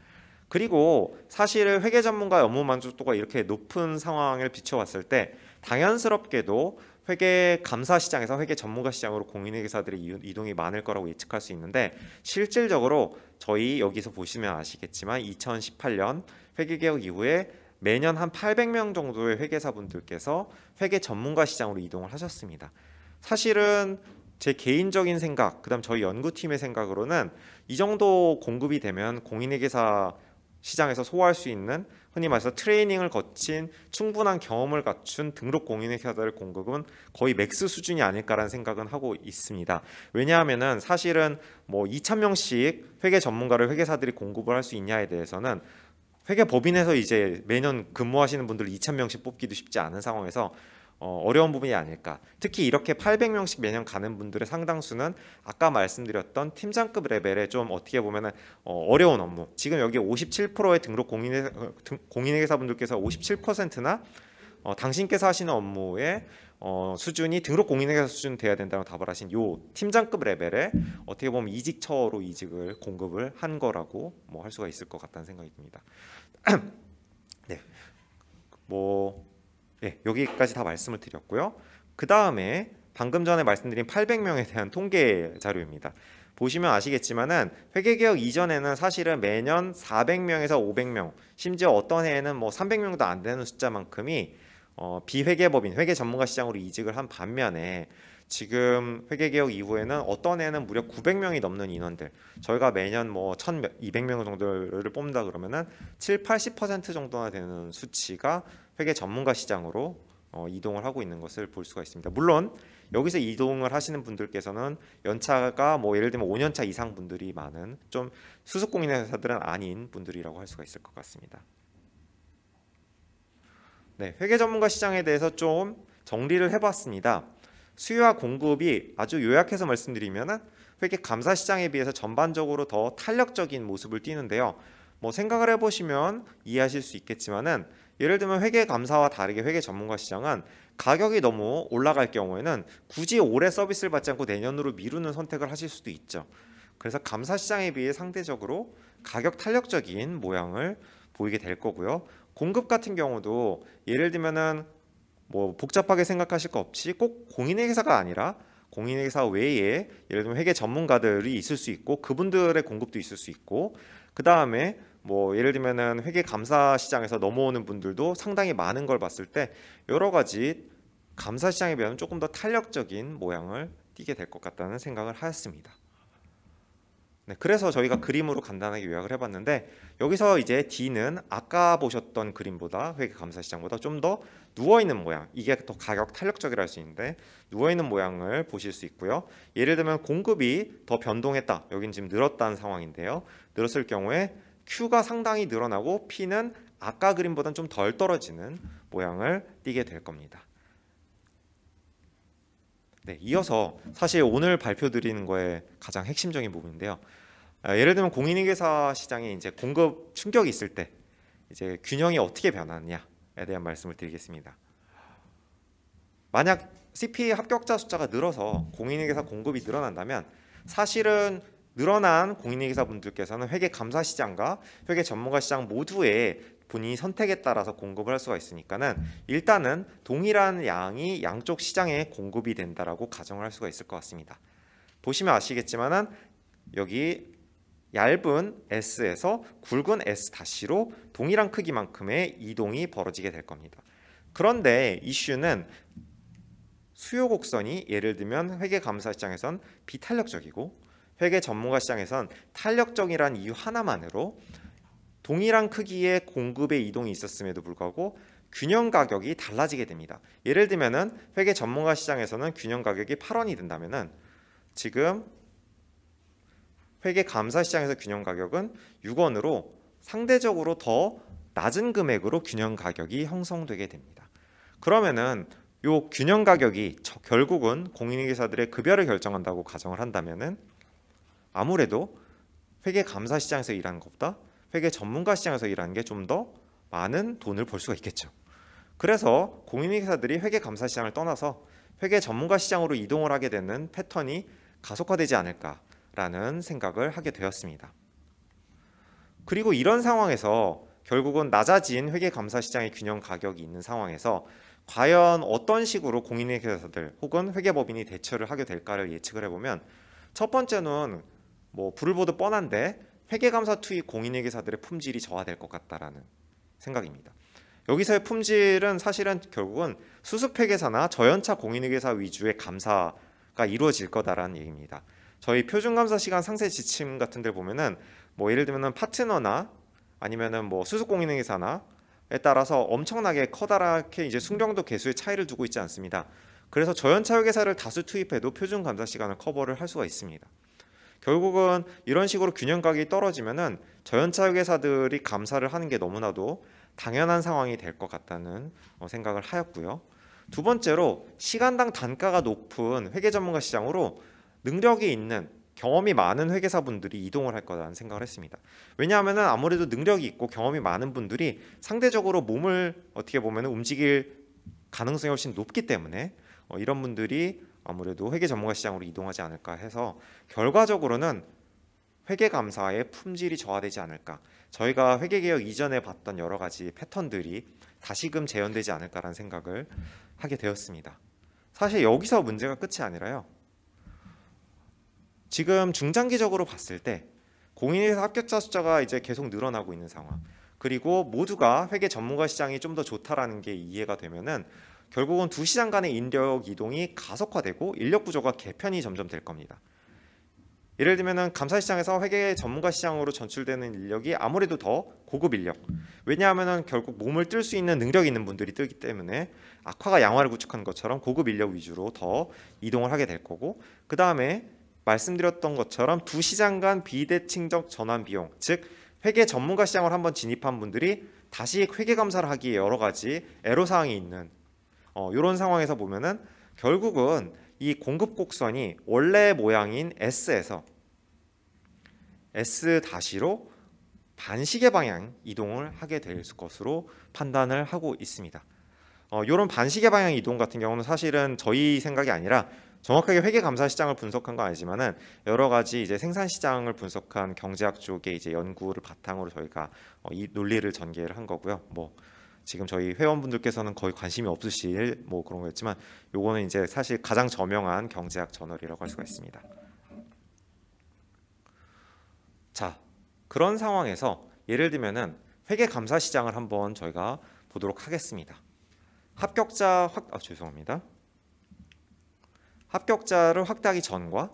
그리고 사실 회계 전문가의 업무 만족도가 이렇게 높은 상황을 비춰봤을 때 당연스럽게도 회계 감사 시장에서 회계 전문가 시장으로 공인회계사들의 이동이 많을 거라고 예측할 수 있는데, 실질적으로 저희 여기서 보시면 아시겠지만 2018년 회계개혁 이후에 매년 한 800명 정도의 회계사분들께서 회계 전문가 시장으로 이동을 하셨습니다. 사실은 제 개인적인 생각, 그다음 저희 연구팀의 생각으로는 이 정도 공급이 되면 공인회계사 시장에서 소화할 수 있는, 흔히 말해서 트레이닝을 거친 충분한 경험을 갖춘 등록 공인회계사들 공급은 거의 맥스 수준이 아닐까라는 생각은 하고 있습니다. 왜냐하면은 사실은 뭐 2,000명씩 회계 전문가를 회계사들이 공급을 할 수 있냐에 대해서는 회계법인에서 이제 매년 근무하시는 분들 2,000명씩 뽑기도 쉽지 않은 상황에서 어려운 부분이 아닐까. 특히 이렇게 800명씩 매년 가는 분들의 상당수는 아까 말씀드렸던 팀장급 레벨의 좀 어떻게 보면은 어려운 업무. 지금 여기 57%의 등록 공인회계사분들께서 57%나 당신께서 하시는 업무의 수준이 등록 공인회계사 수준 돼야 된다고 답을 하신 요 팀장급 레벨에 어떻게 보면 이직처로 이직을 공급을 한 거라고 뭐 할 수가 있을 것 같다는 생각이 듭니다. 네. 여기까지 다 말씀을 드렸고요. 그 다음에 방금 전에 말씀드린 800명에 대한 통계 자료입니다. 보시면 아시겠지만은 회계개혁 이전에는 사실은 매년 400명에서 500명, 심지어 어떤 해에는 300명도 안 되는 숫자만큼이 비회계법인, 회계 전문가 시장으로 이직을 한 반면에 지금 회계개혁 이후에는 어떤 해는 무려 900명이 넘는 인원들, 저희가 매년 1200명 정도를 뽑는다 그러면은 7, 80% 정도나 되는 수치가 회계 전문가 시장으로 이동을 하고 있는 것을 볼 수가 있습니다. 물론 여기서 이동을 하시는 분들께서는 연차가 예를 들면 5년차 이상 분들이 많은 좀 수습공인회사들은 아닌 분들이라고 할 수가 있을 것 같습니다. 네, 회계 전문가 시장에 대해서 좀 정리를 해봤습니다. 수요와 공급이 아주 요약해서 말씀드리면은 회계 감사 시장에 비해서 전반적으로 더 탄력적인 모습을 띠는데요. 생각을 해보시면 이해하실 수 있겠지만은 예를 들면 회계 감사와 다르게 회계 전문가 시장은 가격이 너무 올라갈 경우에는 굳이 올해 서비스를 받지 않고 내년으로 미루는 선택을 하실 수도 있죠. 그래서 감사 시장에 비해 상대적으로 가격 탄력적인 모양을 보이게 될 거고요. 공급 같은 경우도 예를 들면은 복잡하게 생각하실 거 없이 꼭 공인회계사가 아니라 공인회계사 외에 예를 들면 회계 전문가들이 있을 수 있고 그분들의 공급도 있을 수 있고 그 다음에 예를 들면은 회계 감사 시장에서 넘어오는 분들도 상당히 많은 걸 봤을 때 여러 가지 감사 시장에 비하면 조금 더 탄력적인 모양을 띠게 될 것 같다는 생각을 하였습니다. 네, 그래서 저희가 그림으로 간단하게 요약을 해봤는데 여기서 이제 D는 아까 보셨던 그림보다 회계 감사 시장보다 좀 더 누워있는 모양, 이게 더 가격 탄력적이라 할 수 있는데 누워있는 모양을 보실 수 있고요. 예를 들면 공급이 더 변동했다, 여긴 지금 늘었다는 상황인데요. 늘었을 경우에 Q가 상당히 늘어나고 P는 아까 그림보다는 좀 덜 떨어지는 모양을 띠게 될 겁니다. 네, 이어서 사실 오늘 발표드리는 거에 가장 핵심적인 부분인데요. 예를 들면 공인회계사 시장에 이제 공급 충격이 있을 때 이제 균형이 어떻게 변하느냐에 대한 말씀을 드리겠습니다. 만약 CPA 합격자 숫자가 늘어서 공인회계사 공급이 늘어난다면 사실은 늘어난 공인회계사 분들께서는 회계 감사 시장과 회계 전문가 시장 모두에 본인이 선택에 따라서 공급을 할 수가 있으니까는 일단은 동일한 양이 양쪽 시장에 공급이 된다라고 가정을 할 수가 있을 것 같습니다. 보시면 아시겠지만은 여기 얇은 S에서 굵은 S-로 동일한 크기만큼의 이동이 벌어지게 될 겁니다. 그런데 이슈는 수요 곡선이 예를 들면 회계 감사 시장에선 비탄력적이고 회계 전문가 시장에선 탄력적이란 이유 하나만으로 동일한 크기의 공급의 이동이 있었음에도 불구하고 균형 가격이 달라지게 됩니다. 예를 들면은 회계 전문가 시장에서는 균형 가격이 8원이 된다면은 지금 회계 감사 시장에서 균형 가격은 6원으로 상대적으로 더 낮은 금액으로 균형 가격이 형성되게 됩니다. 그러면은 요 균형 가격이 결국은 공인회계사들의 급여를 결정한다고 가정을 한다면은 아무래도 회계 감사 시장에서 일하는 것보다 회계 전문가 시장에서 일하는 게 좀 더 많은 돈을 벌 수가 있겠죠. 그래서 공인회계사들이 회계 감사 시장을 떠나서 회계 전문가 시장으로 이동을 하게 되는 패턴이 가속화되지 않을까라는 생각을 하게 되었습니다. 그리고 이런 상황에서 결국은 낮아진 회계 감사 시장의 균형 가격이 있는 상황에서 과연 어떤 식으로 공인회계사들 혹은 회계법인이 대처를 하게 될까를 예측을 해보면 첫 번째는 불을 보듯 뻔한데 회계감사 투입 공인회계사들의 품질이 저하될 것 같다라는 생각입니다. 여기서의 품질은 사실은 결국은 수습회계사나 저연차 공인회계사 위주의 감사가 이루어질 거다라는 얘기입니다. 저희 표준감사 시간 상세 지침 같은 데 보면은 예를 들면 파트너나 아니면은 수습공인회계사나에 따라서 엄청나게 커다랗게 이제 순경도 개수의 차이를 두고 있지 않습니다. 그래서 저연차 회계사를 다수 투입해도 표준감사 시간을 커버를 할 수가 있습니다. 결국은 이런 식으로 균형 가격이 떨어지면은 저연차 회계사들이 감사를 하는 게 너무나도 당연한 상황이 될 것 같다는 생각을 하였고요. 두 번째로 시간당 단가가 높은 회계 전문가 시장으로 능력이 있는 경험이 많은 회계사분들이 이동을 할 거라는 생각을 했습니다. 왜냐하면은 아무래도 능력이 있고 경험이 많은 분들이 상대적으로 몸을 어떻게 보면 움직일 가능성이 훨씬 높기 때문에 이런 분들이 아무래도 회계 전문가 시장으로 이동하지 않을까 해서 결과적으로는 회계 감사의 품질이 저하되지 않을까. 저희가 회계개혁 이전에 봤던 여러 가지 패턴들이 다시금 재현되지 않을까라는 생각을 하게 되었습니다. 사실 여기서 문제가 끝이 아니라요. 지금 중장기적으로 봤을 때 공인회계사 합격자 숫자가 이제 계속 늘어나고 있는 상황, 그리고 모두가 회계 전문가 시장이 좀 더 좋다라는 게 이해가 되면은 결국은 두 시장 간의 인력 이동이 가속화되고 인력 구조가 개편이 점점 될 겁니다. 예를 들면은 감사 시장에서 회계 전문가 시장으로 전출되는 인력이 아무래도 더 고급 인력. 왜냐하면은 결국 몸을 뜰 수 있는 능력이 있는 분들이 뜨기 때문에 악화가 양화를 구축한 것처럼 고급 인력 위주로 더 이동을 하게 될 거고, 그 다음에 말씀드렸던 것처럼 두 시장 간 비대칭적 전환 비용, 즉 회계 전문가 시장을 한번 진입한 분들이 다시 회계 감사를 하기에 여러 가지 애로사항이 있는 이런 상황에서 보면은 결국은 이 공급 곡선이 원래 모양인 S에서 S-로 반시계 방향 이동을 하게 될 것으로 판단을 하고 있습니다. 이런 반시계 방향 이동 같은 경우는 사실은 저희 생각이 아니라 정확하게 회계 감사 시장을 분석한 건 아니지만은 여러 가지 이제 생산 시장을 분석한 경제학 쪽의 이제 연구를 바탕으로 저희가 이 논리를 전개를 한 거고요. 뭐 지금 저희 회원분들께서는 거의 관심이 없으실 뭐 그런 거였지만 요거는 이제 사실 가장 저명한 경제학 저널이라고 할 수가 있습니다. 자, 그런 상황에서 예를 들면은 회계 감사 시장을 한번 저희가 보도록 하겠습니다. 합격자를 확대하기 전과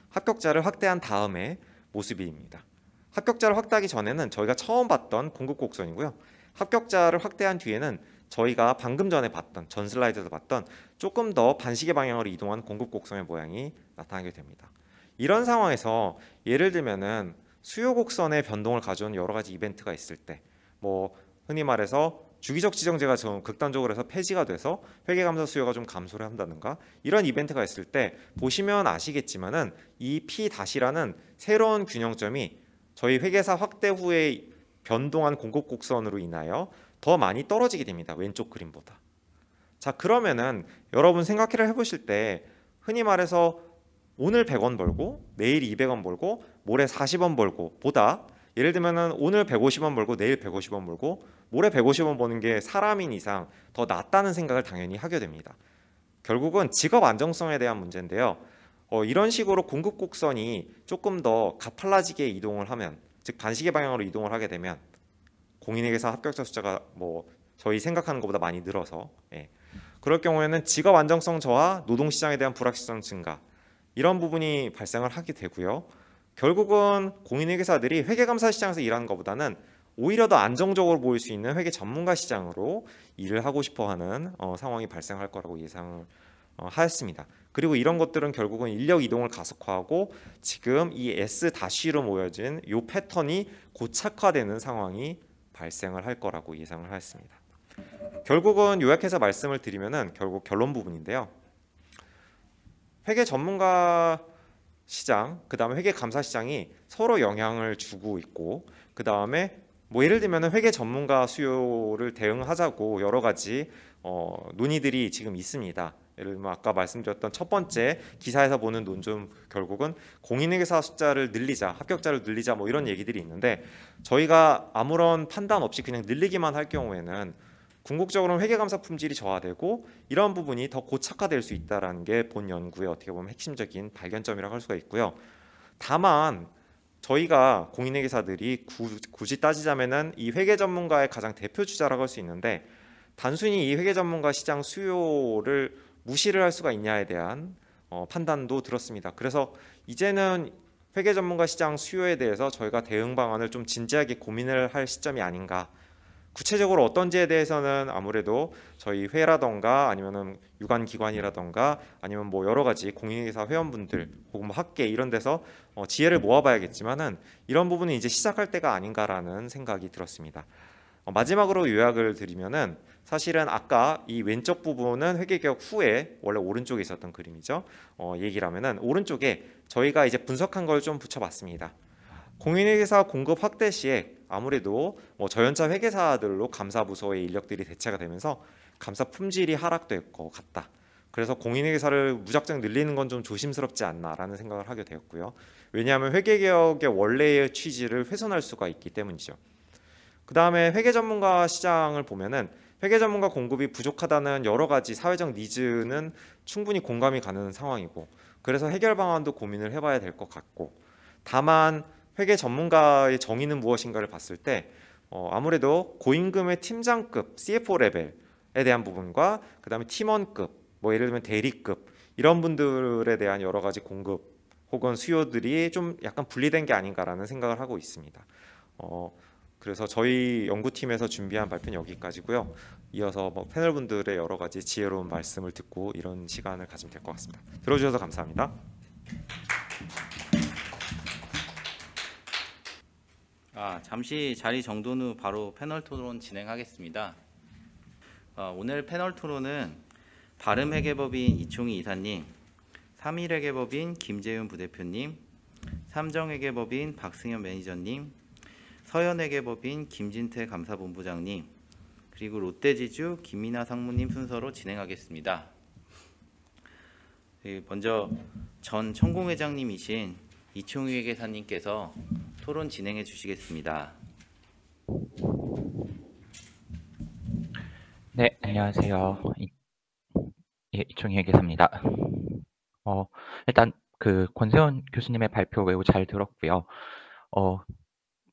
합격자를 확대한 다음의 모습입니다. 합격자를 확대하기 전에는 저희가 처음 봤던 공급 곡선이고요. 합격자를 확대한 뒤에는 저희가 방금 전에 봤던 전 슬라이드에서 봤던 조금 더 반시계 방향으로 이동한 공급 곡선의 모양이 나타나게 됩니다. 이런 상황에서 예를 들면은 수요 곡선의 변동을 가져온 여러 가지 이벤트가 있을 때, 뭐 흔히 말해서 주기적 지정제가 좀 극단적으로 해서 폐지가 돼서 회계감사 수요가 좀 감소를 한다든가 이런 이벤트가 있을 때 보시면 아시겠지만은 이 P-라는 새로운 균형점이 저희 회계사 확대 후에 변동한 공급 곡선으로 인하여 더 많이 떨어지게 됩니다. 왼쪽 그림보다. 자, 그러면은 여러분 생각을 해보실 때 흔히 말해서 오늘 100원 벌고 내일 200원 벌고 모레 40원 벌고 보다 예를 들면은 오늘 150원 벌고 내일 150원 벌고 모레 150원 버는 게 사람인 이상 더 낫다는 생각을 당연히 하게 됩니다. 결국은 직업 안정성에 대한 문제인데요. 이런 식으로 공급 곡선이 조금 더 가팔라지게 이동을 하면, 즉 반시계 방향으로 이동을 하게 되면 공인회계사 합격자 숫자가 뭐 저희 생각하는 것보다 많이 늘어서 그럴 경우에는 직업 안정성 저하, 노동시장에 대한 불확실성 증가 이런 부분이 발생을 하게 되고요. 결국은 공인회계사들이 회계감사 시장에서 일하는 것보다는 오히려 더 안정적으로 보일 수 있는 회계 전문가 시장으로 일을 하고 싶어하는 상황이 발생할 거라고 예상을 하였습니다. 그리고 이런 것들은 결국은 인력 이동을 가속화하고 지금 이 S-로 모여진 이 패턴이 고착화되는 상황이 발생을 할 거라고 예상을 하였습니다. 결국은 요약해서 말씀을 드리면은 결국 결론 부분인데요. 회계 전문가 시장, 그 다음에 회계 감사 시장이 서로 영향을 주고 있고, 그 다음에 뭐 예를 들면 회계 전문가 수요를 대응하자고 여러 가지 논의들이 지금 있습니다. 예를 들면 아까 말씀드렸던 첫 번째 기사에서 보는 논점 결국은 공인회계사 숫자를 늘리자, 합격자를 늘리자 뭐 이런 얘기들이 있는데 저희가 아무런 판단 없이 그냥 늘리기만 할 경우에는 궁극적으로는 회계감사 품질이 저하되고 이런 부분이 더 고착화될 수 있다는 게 본 연구의 어떻게 보면 핵심적인 발견점이라고 할 수가 있고요. 다만 저희가 공인회계사들이 굳이 따지자면은 이 회계 전문가의 가장 대표 주자라고 할 수 있는데 단순히 이 회계 전문가 시장 수요를 무시를 할 수가 있냐에 대한 판단도 들었습니다. 그래서 이제는 회계 전문가 시장 수요에 대해서 저희가 대응 방안을 좀 진지하게 고민을 할 시점이 아닌가. 구체적으로 어떤지에 대해서는 아무래도 저희 회라던가 아니면은 유관기관이라던가 아니면 뭐 여러 가지 공인회계사 회원분들 혹은 뭐 학계 이런 데서 지혜를 모아봐야겠지만은 이런 부분은 이제 시작할 때가 아닌가라는 생각이 들었습니다. 마지막으로 요약을 드리면은 사실은 아까 이 왼쪽 부분은 회계개혁 후에 원래 오른쪽에 있었던 그림이죠. 얘기를 하면은 오른쪽에 저희가 이제 분석한 걸 좀 붙여봤습니다. 공인회계사 공급 확대 시에 아무래도 뭐 저연차 회계사들로 감사부서의 인력들이 대체가 되면서 감사 품질이 하락될 것 같다. 그래서 공인회계사를 무작정 늘리는 건 좀 조심스럽지 않나라는 생각을 하게 되었고요. 왜냐하면 회계개혁의 원래의 취지를 훼손할 수가 있기 때문이죠. 그 다음에 회계 전문가 시장을 보면은 회계 전문가 공급이 부족하다는 여러 가지 사회적 니즈는 충분히 공감이 가는 상황이고, 그래서 해결 방안도 고민을 해봐야 될 것 같고, 다만 회계 전문가의 정의는 무엇인가를 봤을 때 아무래도 고임금의 팀장급 CFO 레벨에 대한 부분과 그다음에 팀원급, 뭐 예를 들면 대리급 이런 분들에 대한 여러 가지 공급 혹은 수요들이 좀 약간 분리된 게 아닌가라는 생각을 하고 있습니다. 그래서 저희 연구팀에서 준비한 발표는 여기까지고요. 이어서 뭐 패널분들의 여러 가지 지혜로운 말씀을 듣고 이런 시간을 가지면 될 것 같습니다. 들어주셔서 감사합니다.
잠시 자리 정돈 후 바로 패널 토론 진행하겠습니다. 오늘 패널 토론은 바름회계법인 이총희 이사님, 삼일회계법인 김재윤 부대표님, 삼정회계법인 박승현 매니저님, 서현회계법인 김진태 감사본부장님, 그리고 롯데지주 김민아 상무님 순서로 진행하겠습니다. 먼저 전 천공회장님이신 이총희 회계사님께서 토론 진행해 주시겠습니다.
네, 안녕하세요. 이총희 회계사입니다. 일단 그 권세원 교수님의 발표 매우 잘 들었고요.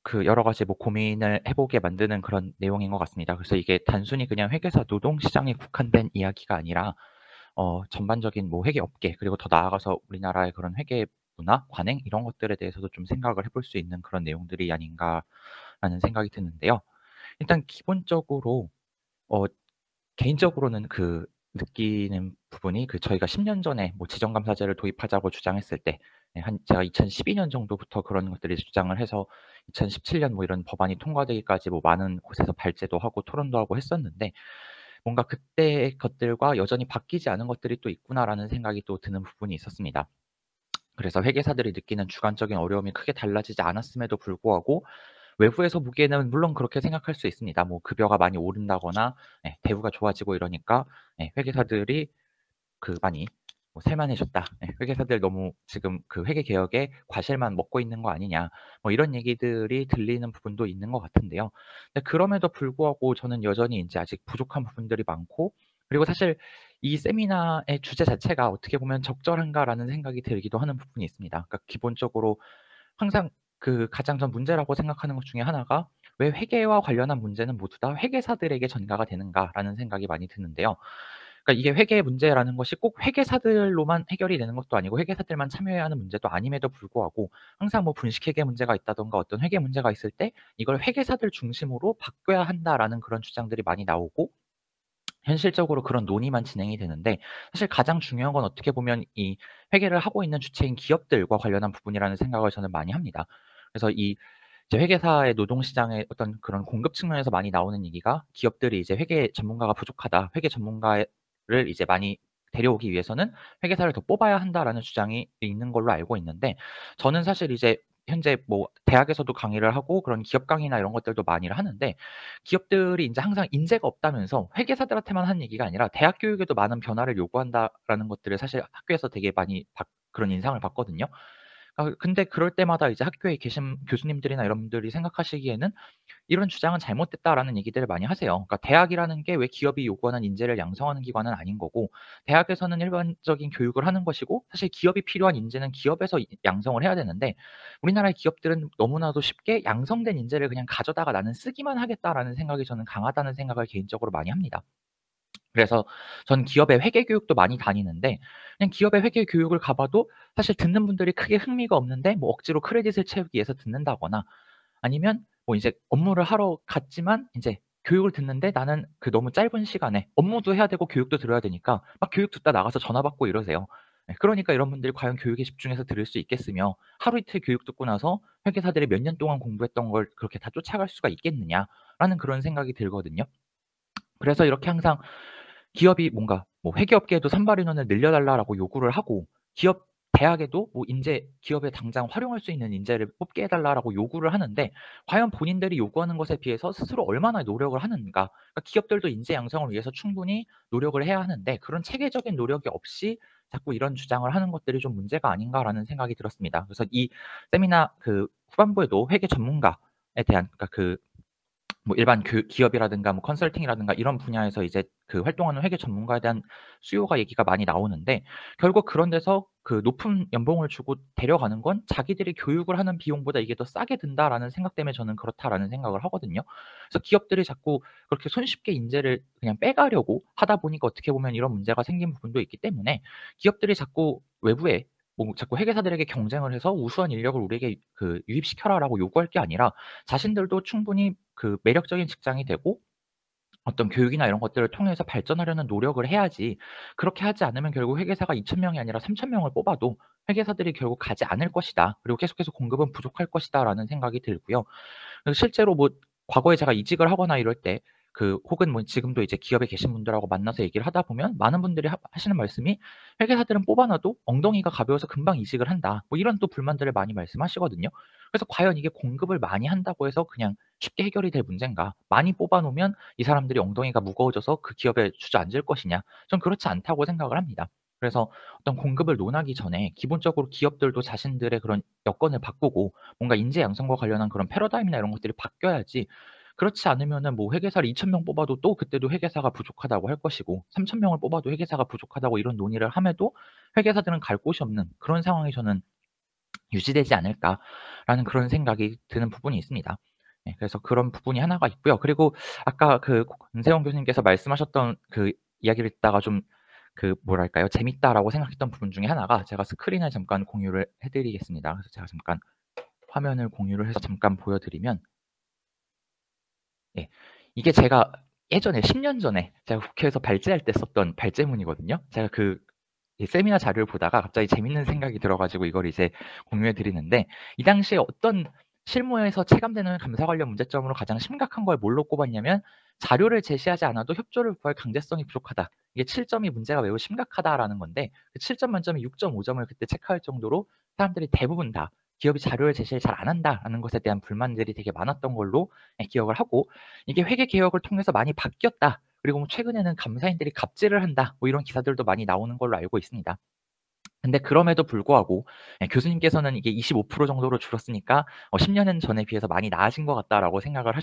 그 여러 가지 뭐 고민을 해보게 만드는 그런 내용인 것 같습니다. 그래서 이게 단순히 그냥 회계사 노동시장에 국한된 이야기가 아니라 전반적인 뭐 회계업계 그리고 더 나아가서 우리나라의 그런 회계 문화, 관행 이런 것들에 대해서도 좀 생각을 해볼 수 있는 그런 내용들이 아닌가라는 생각이 드는데요. 일단 기본적으로 개인적으로는 그 느끼는 부분이 저희가 10년 전에 뭐 지정감사제를 도입하자고 주장했을 때 제가 2012년 정도부터 그런 것들을 주장을 해서 2017년 뭐 이런 법안이 통과되기까지 뭐 많은 곳에서 발제도 하고 토론도 하고 했었는데 뭔가 그때의 것들과 여전히 바뀌지 않은 것들이 또 있구나라는 생각이 또 드는 부분이 있었습니다. 그래서 회계사들이 느끼는 주관적인 어려움이 크게 달라지지 않았음에도 불구하고 외부에서 보기에는 물론 그렇게 생각할 수 있습니다. 뭐 급여가 많이 오른다거나 대우가 좋아지고 이러니까 회계사들이 많이 뭐 살만해졌다. 회계사들 너무 지금 그 회계 개혁에 과실만 먹고 있는 거 아니냐. 뭐 이런 얘기들이 들리는 부분도 있는 것 같은데요. 근데 그럼에도 불구하고 저는 여전히 이제 아직 부족한 부분들이 많고 그리고 사실 이 세미나의 주제 자체가 어떻게 보면 적절한가라는 생각이 들기도 하는 부분이 있습니다. 그러니까 기본적으로 항상 가장 전 문제라고 생각하는 것 중에 하나가 '왜 회계와 관련한 문제는 모두 다 회계사들에게 전가가 되는가.'라는 생각이 많이 드는데요. 그러니까 이게 회계 문제라는 것이 꼭 회계사들로만 해결이 되는 것도 아니고 회계사들만 참여해야 하는 문제도 아님에도 불구하고 항상 뭐 분식회계 문제가 있다든가 어떤 회계 문제가 있을 때 이걸 회계사들 중심으로 바꿔야 한다라는 그런 주장들이 많이 나오고 현실적으로 그런 논의만 진행이 되는데 사실 가장 중요한 건 어떻게 보면 이 회계를 하고 있는 주체인 기업들과 관련한 부분이라는 생각을 저는 많이 합니다. 그래서 이제 회계사의 노동시장의 어떤 그런 공급 측면에서 많이 나오는 얘기가 기업들이 이제 회계 전문가가 부족하다. 회계 전문가를 이제 많이 데려오기 위해서는 회계사를 더 뽑아야 한다라는 주장이 있는 걸로 알고 있는데 저는 사실 이제 현재 뭐 대학에서도 강의를 하고 그런 기업 강의나 이런 것들도 많이 하는데 기업들이 인제 항상 인재가 없다면서 회계사들한테만 하는 얘기가 아니라 대학 교육에도 많은 변화를 요구한다라는 것들을 사실 학교에서 되게 많이 그런 인상을 받거든요. 근데 그럴 때마다 이제 학교에 계신 교수님들이나 이런 분들이 생각하시기에는 "이런 주장은 잘못됐다."라는 얘기들을 많이 하세요. 그러니까 대학이라는 게 왜 기업이 요구하는 인재를 양성하는 기관은 아닌 거고 대학에서는 일반적인 교육을 하는 것이고 사실 기업이 필요한 인재는 기업에서 양성을 해야 되는데 우리나라의 기업들은 너무나도 쉽게 '양성된 인재를 그냥 가져다가 나는 쓰기만 하겠다.'라는 생각이 저는 강하다는 생각을 개인적으로 많이 합니다. 그래서 전 기업의 회계 교육도 많이 다니는데 그냥 기업의 회계 교육을 가 봐도 사실 듣는 분들이 크게 흥미가 없는데 뭐 억지로 크레딧을 채우기 위해서 듣는다거나 아니면 뭐 이제 업무를 하러 갔지만 인제 교육을 듣는데 나는 너무 짧은 시간에 업무도 해야 되고 교육도 들어야 되니까 막 교육 듣다 나가서 전화 받고 이러세요. 그러니까 이런 분들이 과연 교육에 집중해서 들을 수 있겠으며 하루 이틀 교육 듣고 나서 회계사들이 몇 년 동안 공부했던 걸 그렇게 다 쫓아갈 수가 있겠느냐라는 그런 생각이 들거든요. 그래서 이렇게 항상 기업이 뭔가 뭐 "회계업계에도 선발 인원을 늘려 달라."라고 요구를 하고 대학에도 뭐 기업에 당장 활용할 수 있는 인재를 뽑게 해 달라라고 요구를 하는데 과연 본인들이 요구하는 것에 비해서 스스로 얼마나 노력을 하는가. 그러니까 기업들도 인재 양성을 위해서 충분히 노력을 해야 하는데 그런 체계적인 노력이 없이 자꾸 이런 주장을 하는 것들이 좀 문제가 아닌가라는 생각이 들었습니다. 그래서 이 세미나 후반부에도 회계 전문가에 대한 그러니까 뭐 일반 기업이라든가 뭐 컨설팅이라든가 이런 분야에서 이제 그 활동하는 회계 전문가에 대한 수요가 얘기가 많이 나오는데 결국 그런 데서 그 높은 연봉을 주고 데려가는 건 자기들이 교육을 하는 비용보다 이게 더 싸게 든다라는 생각 때문에 저는 그렇다라는 생각을 하거든요. 그래서 기업들이 자꾸 그렇게 손쉽게 인재를 그냥 빼가려고 하다 보니까 어떻게 보면 이런 문제가 생긴 부분도 있기 때문에 기업들이 자꾸 외부에 뭐 자꾸 회계사들에게 경쟁을 해서 "우수한 인력을 우리에게 그 유입시켜라."라고 요구할 게 아니라 자신들도 충분히 그 매력적인 직장이 되고 어떤 교육이나 이런 것들을 통해서 발전하려는 노력을 해야지 그렇게 하지 않으면 결국 회계사가 2,000 명이 아니라 3,000 명을 뽑아도 회계사들이 결국 가지 않을 것이다. 그리고 계속해서 공급은 부족할 것이다라는 생각이 들고요. 그래서 실제로 뭐 과거에 제가 이직을 하거나 이럴 때 혹은 뭐 지금도 이제 기업에 계신 분들하고 만나서 얘기를 하다 보면 많은 분들이 하시는 말씀이 "회계사들은 뽑아 놔도 엉덩이가 가벼워서 금방 이직을 한다." 뭐 이런 또 불만들을 많이 말씀하시거든요. 그래서 과연 이게 공급을 많이 한다고 해서 그냥 쉽게 해결이 될 문제인가? 많이 뽑아 놓으면 이 사람들이 엉덩이가 무거워져서 그 기업에 주저앉을 것이냐? 전 그렇지 않다고 생각을 합니다. 그래서 어떤 공급을 논하기 전에 기본적으로 기업들도 자신들의 그런 여건을 바꾸고 뭔가 인재 양성과 관련한 그런 패러다임이나 이런 것들이 바뀌어야지 그렇지 않으면은 뭐 회계사를 2,000명 뽑아도 또 그때도 회계사가 부족하다고 할 것이고 3,000 명을 뽑아도 회계사가 부족하다고 이런 논의를 함에도 회계사들은 갈 곳이 없는 그런 상황이 저는 유지되지 않을까라는 그런 생각이 드는 부분이 있습니다. 예, 그래서 그런 부분이 하나가 있고요. 그리고 아까 그 권세원 교수님께서 말씀하셨던 그 이야기를 듣다가 좀 뭐랄까요? 재밌다라고 생각했던 부분 중에 하나가 제가 스크린을 잠깐 공유를 해 드리겠습니다. 그래서 제가 잠깐 화면을 공유를 해서 잠깐 보여 드리면 예. 이게 제가 예전에 10년 전에 제가 국회에서 발제할 때 썼던 발제문이거든요. 제가 이 세미나 자료를 보다가 갑자기 재밌는 생각이 들어 가지고 이걸 이제 공유해 드리는데 이 당시에 어떤 실무에서 체감되는 감사 관련 문제점으로 가장 심각한 걸 뭘로 꼽았냐면 "자료를 제시하지 않아도 협조를 구할 강제성이 부족하다." 이게 7 점이 문제가 매우 심각하다라는 건데 그 7점 만점에 6.5 점을 그때 체크할 정도로 사람들이 대부분 다 기업이 자료를 제시를 잘 안 한다라는 것에 대한 불만들이 되게 많았던 걸로 예 기억을 하고 이게 "회계 개혁을 통해서 많이 바뀌었다." 그리고 뭐 "최근에는 감사인들이 갑질을 한다." 뭐 이런 기사들도 많이 나오는 걸로 알고 있습니다. 근데 그럼에도 불구하고 예 교수님께서는 이게 25% 정도로 줄었으니까 10 년은 전에 비해서 많이 나아진 것 같다라고 생각을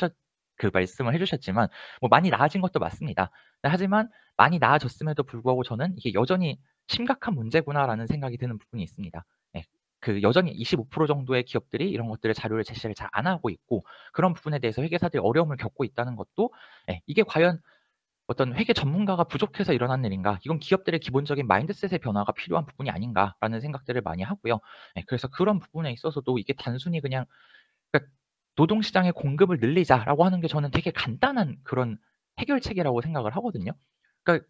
말씀을 해 주셨지만 뭐 많이 나아진 것도 맞습니다. 하지만 많이 나아졌음에도 불구하고 저는 '이게 여전히 심각한 문제구나.'라는 생각이 드는 부분이 있습니다. 예. 여전히 25% 정도의 기업들이 이런 것들의 자료를 제시를 잘 안 하고 있고 그런 부분에 대해서 회계사들이 어려움을 겪고 있다는 것도 예 이게 과연 어떤 '회계 전문가가 부족해서 일어난 일인가? 이건 기업들의 기본적인 마인드셋의 변화가 필요한 부분이 아닌가?'라는 생각들을 많이 하고요. 예 그래서 그런 부분에 있어서도 이게 단순히 그냥 그러니까 '노동시장의 공급을 늘리자.'라고 하는 게 저는 되게 간단한 그런 해결책이라고 생각을 하거든요. 그러니까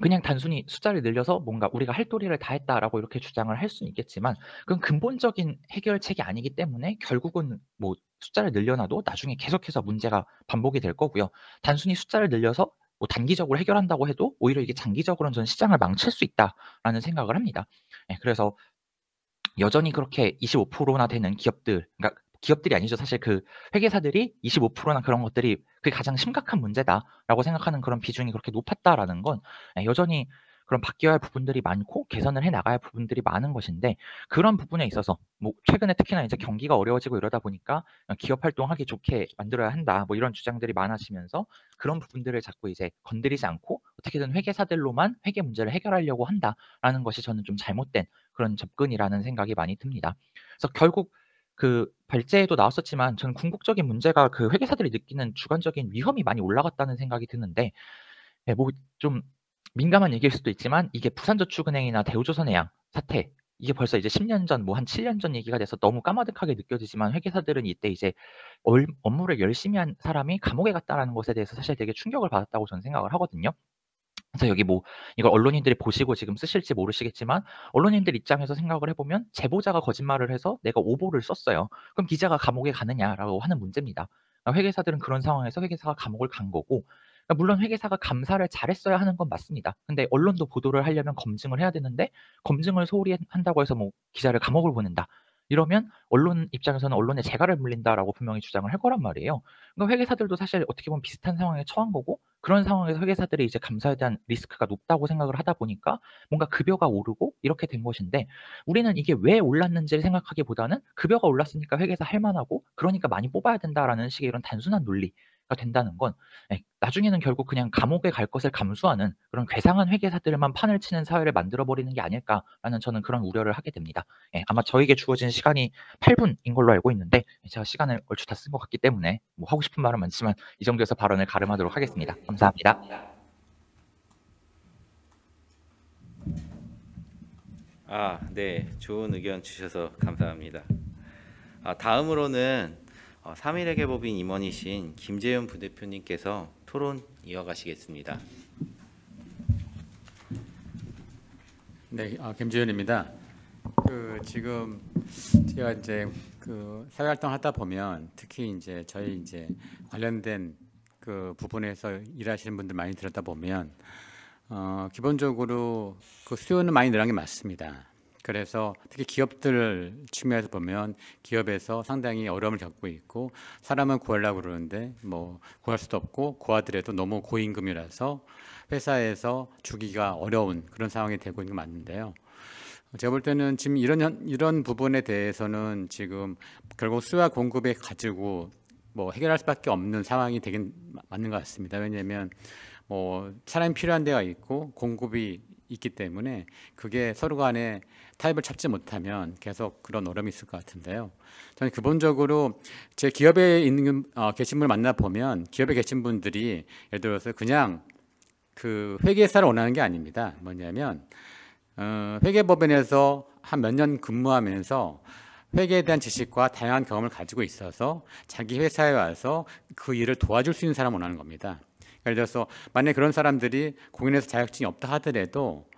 그냥 단순히 숫자를 늘려서 뭔가 '우리가 할 도리를 다 했다.'라고 이렇게 주장을 할 수는 있겠지만 그건 근본적인 해결책이 아니기 때문에 결국은 뭐 숫자를 늘려 놔도 나중에 계속해서 문제가 반복이 될 거고요. 단순히 숫자를 늘려서 뭐 단기적으로 해결한다고 해도 오히려 이게 장기적으로는 저는 시장을 망칠 수 있다라는 생각을 합니다. 예 그래서 여전히 그렇게 25%나 되는 기업들 그러니까 기업들이 아니죠. 사실 회계사들이 25%나 그런 것들이 그게 가장 심각한 문제다라고 생각하는 그런 비중이 그렇게 높았다라는 건 예 여전히 그런 바뀌어야 할 부분들이 많고 개선을 해 나가야 할 부분들이 많은 것인데 그런 부분에 있어서 뭐 최근에 특히나 이제 경기가 어려워지고 이러다 보니까 "기업 활동하기 좋게 만들어야 한다." 뭐 이런 주장들이 많아지면서 그런 부분들을 자꾸 이제 건드리지 않고 어떻게든 회계사들로만 회계 문제를 해결하려고 한다라는 것이 저는 좀 잘못된 그런 접근이라는 생각이 많이 듭니다. 그래서 결국 발제에도 나왔었지만 저는 궁극적인 문제가 회계사들이 느끼는 주관적인 위험이 많이 올라갔다는 생각이 드는데 예 뭐 좀 민감한 얘기일 수도 있지만 이게 부산저축은행이나 대우조선해양 사태 이게 벌써 이제 10년 전 뭐 한 7년 전 얘기가 돼서 너무 까마득하게 느껴지지만 회계사들은 이때 이제 업무를 열심히 한 사람이 감옥에 갔다라는 것에 대해서 사실 되게 충격을 받았다고 저는 생각을 하거든요. 그래서 여기 뭐 이걸 언론인들이 보시고 지금 쓰실지 모르시겠지만 언론인들 입장에서 생각을 해 보면 제보자가 거짓말을 해서 내가 오보를 썼어요. 그럼 기자가 감옥에 가느냐라고 하는 문제입니다. 회계사들은 그런 상황에서 회계사가 감옥을 간 거고 물론 회계사가 감사를 잘했어야 하는 건 맞습니다. 근데 언론도 보도를 하려면 검증을 해야 되는데 검증을 소홀히 한다고 해서 뭐 기자를 감옥을 보낸다. 이러면 언론 입장에서는 언론에 재갈을 물린다라고 분명히 주장을 할 거란 말이에요. 그러니까 회계사들도 사실 어떻게 보면 비슷한 상황에 처한 거고 그런 상황에서 회계사들이 이제 감사에 대한 리스크가 높다고 생각을 하다 보니까 뭔가 급여가 오르고 이렇게 된 것인데 우리는 이게 왜 올랐는지를 생각하기보다는 급여가 올랐으니까 회계사 할 만하고 그러니까 많이 뽑아야 된다라는 식의 이런 단순한 논리가 된다는 건 예 나중에는 결국 그냥 감옥에 갈 것을 감수하는 그런 괴상한 회계사들만 판을 치는 사회를 만들어 버리는 게 아닐까라는 저는 그런 우려를 하게 됩니다. 예 아마 저에게 주어진 시간이 8 분인 걸로 알고 있는데 제가 시간을 얼추 다 쓴 것 같기 때문에 뭐 하고 싶은 말은 많지만 이 정도에서 발언을 가름하도록 하겠습니다. 감사합니다.
네. 좋은 의견 주셔서 감사합니다. 다음으로는 3일회계법인 임원이신 김재현 부대표님께서 토론 이어가시겠습니다.
네, 김지현입니다. 지금 제가 이제 사회활동 하다 보면 특히 이제 저희 이제 관련된 그 부분에서 일하시는 분들 많이 들었다 보면 기본적으로 그 수요는 많이 늘어난 게 맞습니다. 그래서 특히 기업들 측면에서 보면 기업에서 상당히 어려움을 겪고 있고 사람은 구하려고 그러는데 뭐 구할 수도 없고 구하더라도 너무 고임금이라서 회사에서 주기가 어려운 그런 상황이 되고 있는 게 맞는데요. 제가 볼 때는 지금 이런 부분에 대해서는 지금 결국 수요와 공급에 가지고 뭐 해결할 수밖에 없는 상황이 되긴 맞는 것 같습니다. 왜냐하면 뭐 사람이 필요한 데가 있고 공급이 있기 때문에 그게 서로 간에 타협을 찾지 못하면 계속 그런 어려움이 있을 것 같은데요. 저는 기본적으로 제 기업에 있는 계신 분을 만나 보면 기업에 계신 분들이 예를 들어서 그냥 그 회계사를 원하는 게 아닙니다. 뭐냐면 회계법인에서 한 몇 년 근무하면서 회계에 대한 지식과 다양한 경험을 가지고 있어서 자기 회사에 와서 그 일을 도와줄 수 있는 사람을 원하는 겁니다. 예를 들어서 만약에 그런 사람들이 공인에서 자격증이 없다 하더라도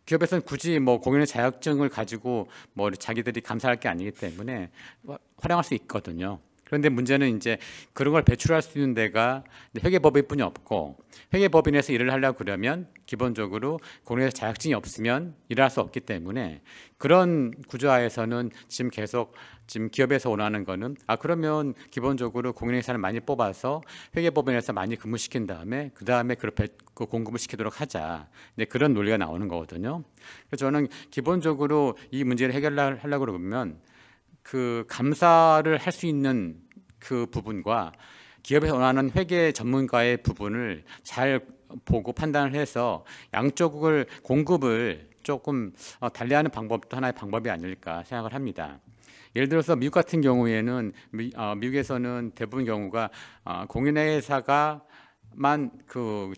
기업에서는 굳이 뭐 공인의 자격증을 가지고 뭐 자기들이 감사할 게 아니기 때문에 활용할 수 있거든요. 그런데 문제는 이제 그런 걸 배출할 수 있는 데가 회계법인뿐이 없고 회계법인에서 일을 하려고 그러면 기본적으로 공인에서 자격증이 없으면 일할 수 없기 때문에 그런 구조하에서는 지금 계속 지금 기업에서 원하는 거는 그러면 기본적으로 공인회사를 많이 뽑아서 회계법인에서 많이 근무시킨 다음에 그 다음에 그 공급을 시키도록 하자. 네, 그런 논리가 나오는 거거든요. 그래서 저는 기본적으로 이 문제를 해결하려고 그러면 그 감사를 할 수 있는 그 부분과 기업에서 원하는 회계 전문가의 부분을 잘 보고 판단을 해서 양쪽을 공급을 조금 달리하는 방법도 하나의 방법이 아닐까 생각을 합니다. 예를 들어서 미국 같은 경우에는 미국에서는 대부분 경우가 공인회사가 그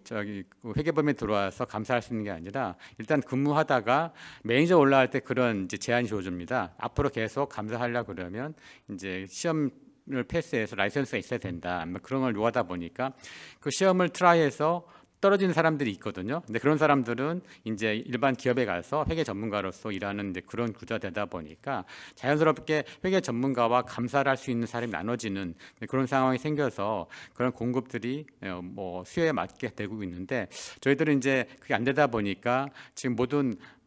회계법인에 들어와서 감사할 수 있는 게 아니라 일단 근무하다가 매니저 올라갈 때 그런 이제 제한이 주어집니다. 앞으로 계속 감사하려고 그러면 이제 시험을 패스해서 라이선스가 있어야 된다. 그런 걸 요하다 보니까 그 시험을 트라이해서 떨어지는 사람들이 있거든요. 근데 그런 사람들은 이제 일반 기업에 가서 회계 전문가로서 일하는 그런 구조가 되다 보니까 자연스럽게 회계 전문가와 감사를 할 수 있는 사람이 나눠지는 그런 상황이 생겨서 그런 공급들이 뭐 수요에 맞게 되고 있는데 저희들은 이제 그게 안 되다 보니까 지금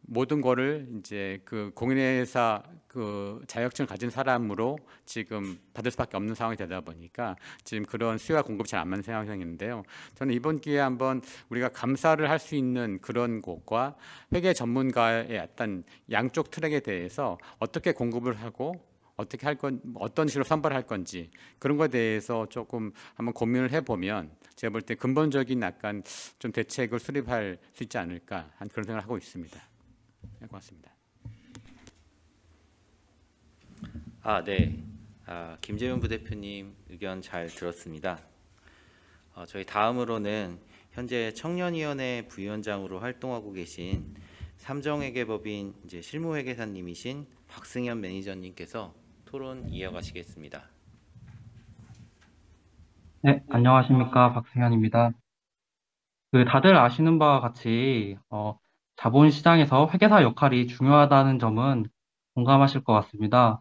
모든 거를 이제 그 공인회사 그 자격증을 가진 사람으로 지금 받을 수밖에 없는 상황이 되다 보니까 지금 그런 수요와 공급이 잘 안 맞는 상황이 생기는데요. 저는 이번 기회에 한번 우리가 감사를 할 수 있는 그런 곳과 회계 전문가의 어떤 양쪽 트랙에 대해서 어떻게 공급을 하고 어떻게 어떤 식으로 선발할 건지 그런 것에 대해서 조금 한번 고민을 해보면 제가 볼 때 근본적인 약간 좀 대책을 수립할 수 있지 않을까 한 그런 생각을 하고 있습니다. 네, 고맙습니다.
네. 김재훈 부대표님 의견 잘 들었습니다. 저희 다음으로는 현재 청년위원회 부위원장으로 활동하고 계신 삼정회계법인 이제 실무회계사님이신 박승현 매니저님께서 토론 이어가시겠습니다.
네, 안녕하십니까. 박승현입니다. 다들 아시는 바와 같이, 자본시장에서 회계사 역할이 중요하다는 점은 공감하실 것 같습니다.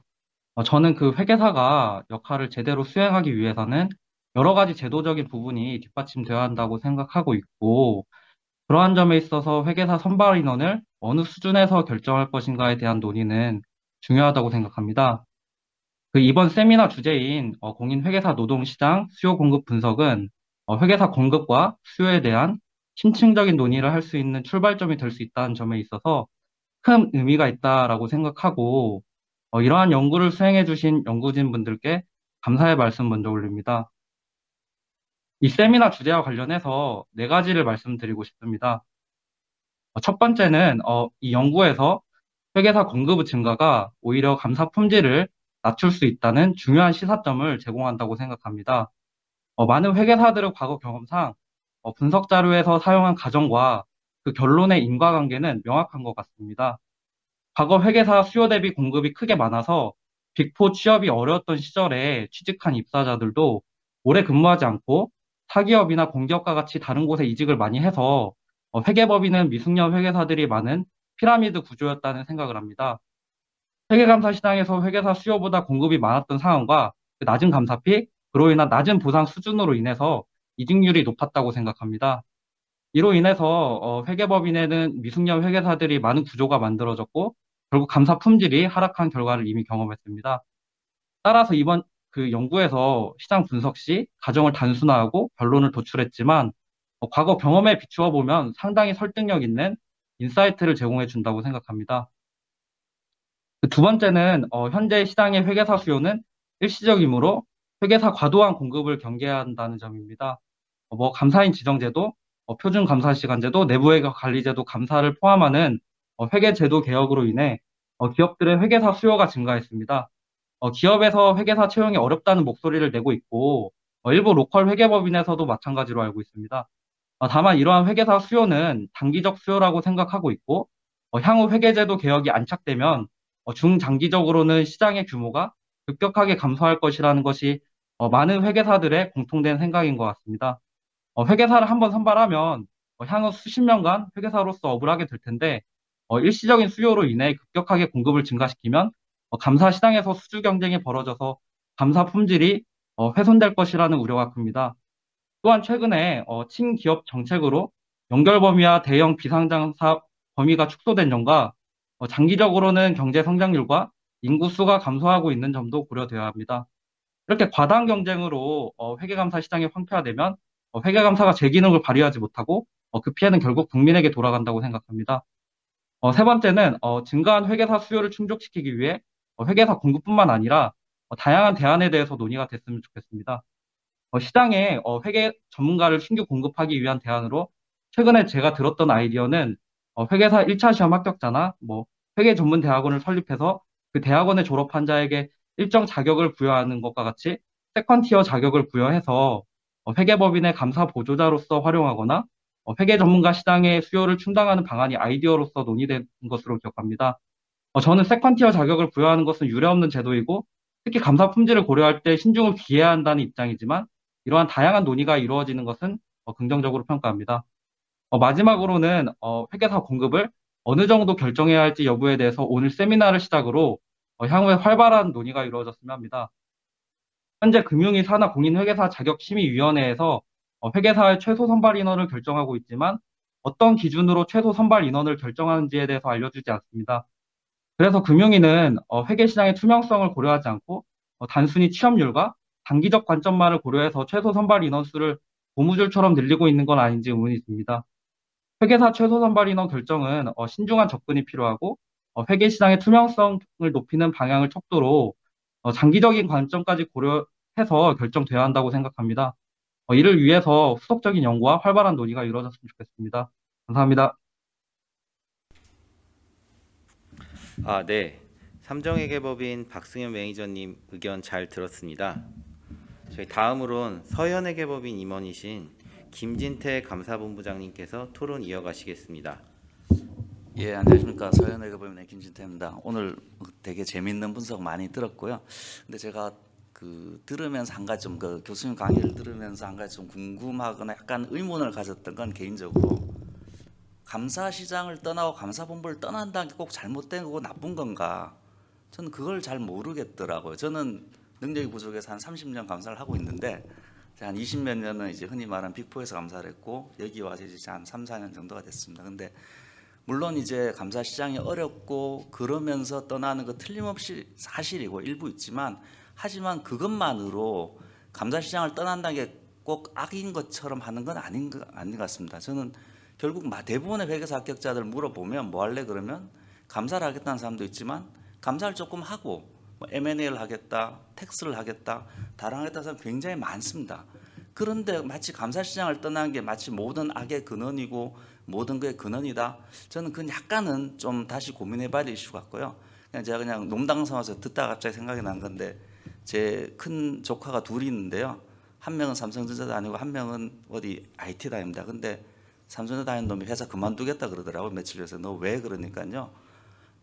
저는 그 회계사가 역할을 제대로 수행하기 위해서는 여러 가지 제도적인 부분이 뒷받침되어야 한다고 생각하고 있고, 그러한 점에 있어서 회계사 선발 인원을 어느 수준에서 결정할 것인가에 대한 논의는 중요하다고 생각합니다. 이번 세미나 주제인 공인회계사 노동시장 수요 공급 분석은 회계사 공급과 수요에 대한 심층적인 논의를 할 수 있는 출발점이 될 수 있다는 점에 있어서 큰 의미가 있다라고 생각하고 이러한 연구를 수행해 주신 연구진 분들께 감사의 말씀 먼저 올립니다. 이 세미나 주제와 관련해서 네 가지를 말씀드리고 싶습니다. 첫 번째는 이 연구에서 회계사 공급 증가가 오히려 감사 품질을 낮출 수 있다는 중요한 시사점을 제공한다고 생각합니다. 많은 회계사들의 과거 경험상 분석 자료에서 사용한 가정과 그 결론의 인과관계는 명확한 것 같습니다. 과거 회계사 수요 대비 공급이 크게 많아서 빅4 취업이 어려웠던 시절에 취직한 입사자들도 오래 근무하지 않고 사기업이나 공기업과 같이 다른 곳에 이직을 많이 해서 회계법인은 미숙련 회계사들이 많은 피라미드 구조였다는 생각을 합니다. 회계감사 시장에서 회계사 수요보다 공급이 많았던 상황과 그 낮은 감사피, 그로 인한 낮은 보상 수준으로 인해서 이직률이 높았다고 생각합니다. 이로 인해서 회계법인에는 미숙련 회계사들이 많은 구조가 만들어졌고 결국 감사 품질이 하락한 결과를 이미 경험했습니다. 따라서 이번 연구에서 시장 분석 시 가정을 단순화하고 결론을 도출했지만 과거 경험에 비추어 보면 상당히 설득력 있는 인사이트를 제공해 준다고 생각합니다. 두 번째는 현재 시장의 회계사 수요는 일시적이므로 회계사 과도한 공급을 경계해야 한다는 점입니다. 감사인 지정제도, 표준 감사 시간제도, 내부회계 관리제도 감사를 포함하는 회계제도 개혁으로 인해 기업들의 회계사 수요가 증가했습니다. 기업에서 회계사 채용이 어렵다는 목소리를 내고 있고 일부 로컬 회계법인에서도 마찬가지로 알고 있습니다. 다만 이러한 회계사 수요는 단기적 수요라고 생각하고 있고 향후 회계제도 개혁이 안착되면 중장기적으로는 시장의 규모가 급격하게 감소할 것이라는 것이 많은 회계사들의 공통된 생각인 것 같습니다. 회계사를 한번 선발하면 향후 수십 년간 회계사로서 업을 하게 될 텐데 일시적인 수요로 인해 급격하게 공급을 증가시키면 감사 시장에서 수주 경쟁이 벌어져서 감사 품질이 훼손될 것이라는 우려가 큽니다. 또한 최근에 친기업 정책으로 연결 범위와 대형 비상장 사업 범위가 축소된 점과 장기적으로는 경제 성장률과 인구 수가 감소하고 있는 점도 고려되어야 합니다. 이렇게 과당 경쟁으로 회계감사 시장이 황폐화되면 회계감사가 제 기능을 발휘하지 못하고 그 피해는 결국 국민에게 돌아간다고 생각합니다. 세 번째는 증가한 회계사 수요를 충족시키기 위해 회계사 공급뿐만 아니라 다양한 대안에 대해서 논의가 됐으면 좋겠습니다. 시장에 회계 전문가를 신규 공급하기 위한 대안으로 최근에 제가 들었던 아이디어는 회계사 1차 시험 합격자나 회계 전문 대학원을 설립해서 그 대학원에 졸업한 자에게 일정 자격을 부여하는 것과 같이 세컨티어 자격을 부여해서 회계법인의 감사 보조자로서 활용하거나 회계 전문가 시장의 수요를 충당하는 방안이 아이디어로서 논의된 것으로 기억합니다. 저는 세컨티어 자격을 부여하는 것은 유례없는 제도이고 특히 감사 품질을 고려할 때 신중을 기해야 한다는 입장이지만 이러한 다양한 논의가 이루어지는 것은 긍정적으로 평가합니다. 마지막으로는 회계사 공급을 어느 정도 결정해야 할지 여부에 대해서 오늘 세미나를 시작으로 향후에 활발한 논의가 이루어졌으면 합니다. 현재 금융위 산하 공인회계사 자격심의위원회에서 회계사의 최소 선발 인원을 결정하고 있지만 어떤 기준으로 최소 선발 인원을 결정하는지에 대해서 알려주지 않습니다. 그래서 금융위는 회계시장의 투명성을 고려하지 않고 단순히 취업률과 단기적 관점만을 고려해서 최소 선발 인원수를 고무줄처럼 늘리고 있는 건 아닌지 의문이 듭니다. 회계사 최소 선발 인원 결정은 신중한 접근이 필요하고 회계시장의 투명성을 높이는 방향을 척도로 장기적인 관점까지 고려해서 결정돼야 한다고 생각합니다. 이를 위해서 후속적인 연구와 활발한 논의가 이루어졌으면 좋겠습니다. 감사합니다.
네. 삼정회계법인 박승현 매니저님 의견 잘 들었습니다. 저희 다음으로는 서현회계법인 임원이신 김진태 감사본부장님께서 토론 이어가시겠습니다.
예, 안녕하십니까. 서현회계법인의 김진태입니다. 오늘 되게 재미있는 분석 많이 들었고요. 근데 제가 들으면서 한 가지 좀 교수님 강의를 들으면서 한 가지 좀 궁금하거나 약간 의문을 가졌던 건 개인적으로 감사 시장을 떠나고 감사본부를 떠난다는 게 꼭 잘못된 거고 나쁜 건가? 저는 그걸 잘 모르겠더라고요. 저는 능력이 부족해서 한 30년 감사를 하고 있는데 한 20몇 년은 이제 흔히 말하는 빅4에서 감사를 했고 여기 와서 이제 한 3, 4년 정도가 됐습니다. 근데 물론 이제 감사 시장이 어렵고 그러면서 떠나는 거 틀림없이 사실이고 일부 있지만, 하지만 그것만으로 감사 시장을 떠난다는 게 꼭 악인 것처럼 하는 건 아닌 것 같습니다. 저는 결국 대부분의 회계사 합격자들 물어보면 뭐 할래 그러면 감사를 하겠다는 사람도 있지만, 감사를 조금 하고 뭐 M&A를 하겠다, 텍스를 하겠다, 다양하겠다는 사람 굉장히 많습니다. 그런데 마치 감사 시장을 떠난 게 마치 모든 악의 근원이고 모든 것의 근원이다. 저는 그건 약간은 좀 다시 고민해봐야 될 이슈 같고요. 제가 그냥 농담 삼아서 듣다가 갑자기 생각이 난 건데, 제 큰 조카가 둘이 있는데요. 한 명은 삼성전자 다니고 한 명은 어디 IT 다닙니다. 근데 삼성전자 다니는 놈이 회사 그만두겠다 그러더라고요. 며칠 전에. 너 왜 그러니까요.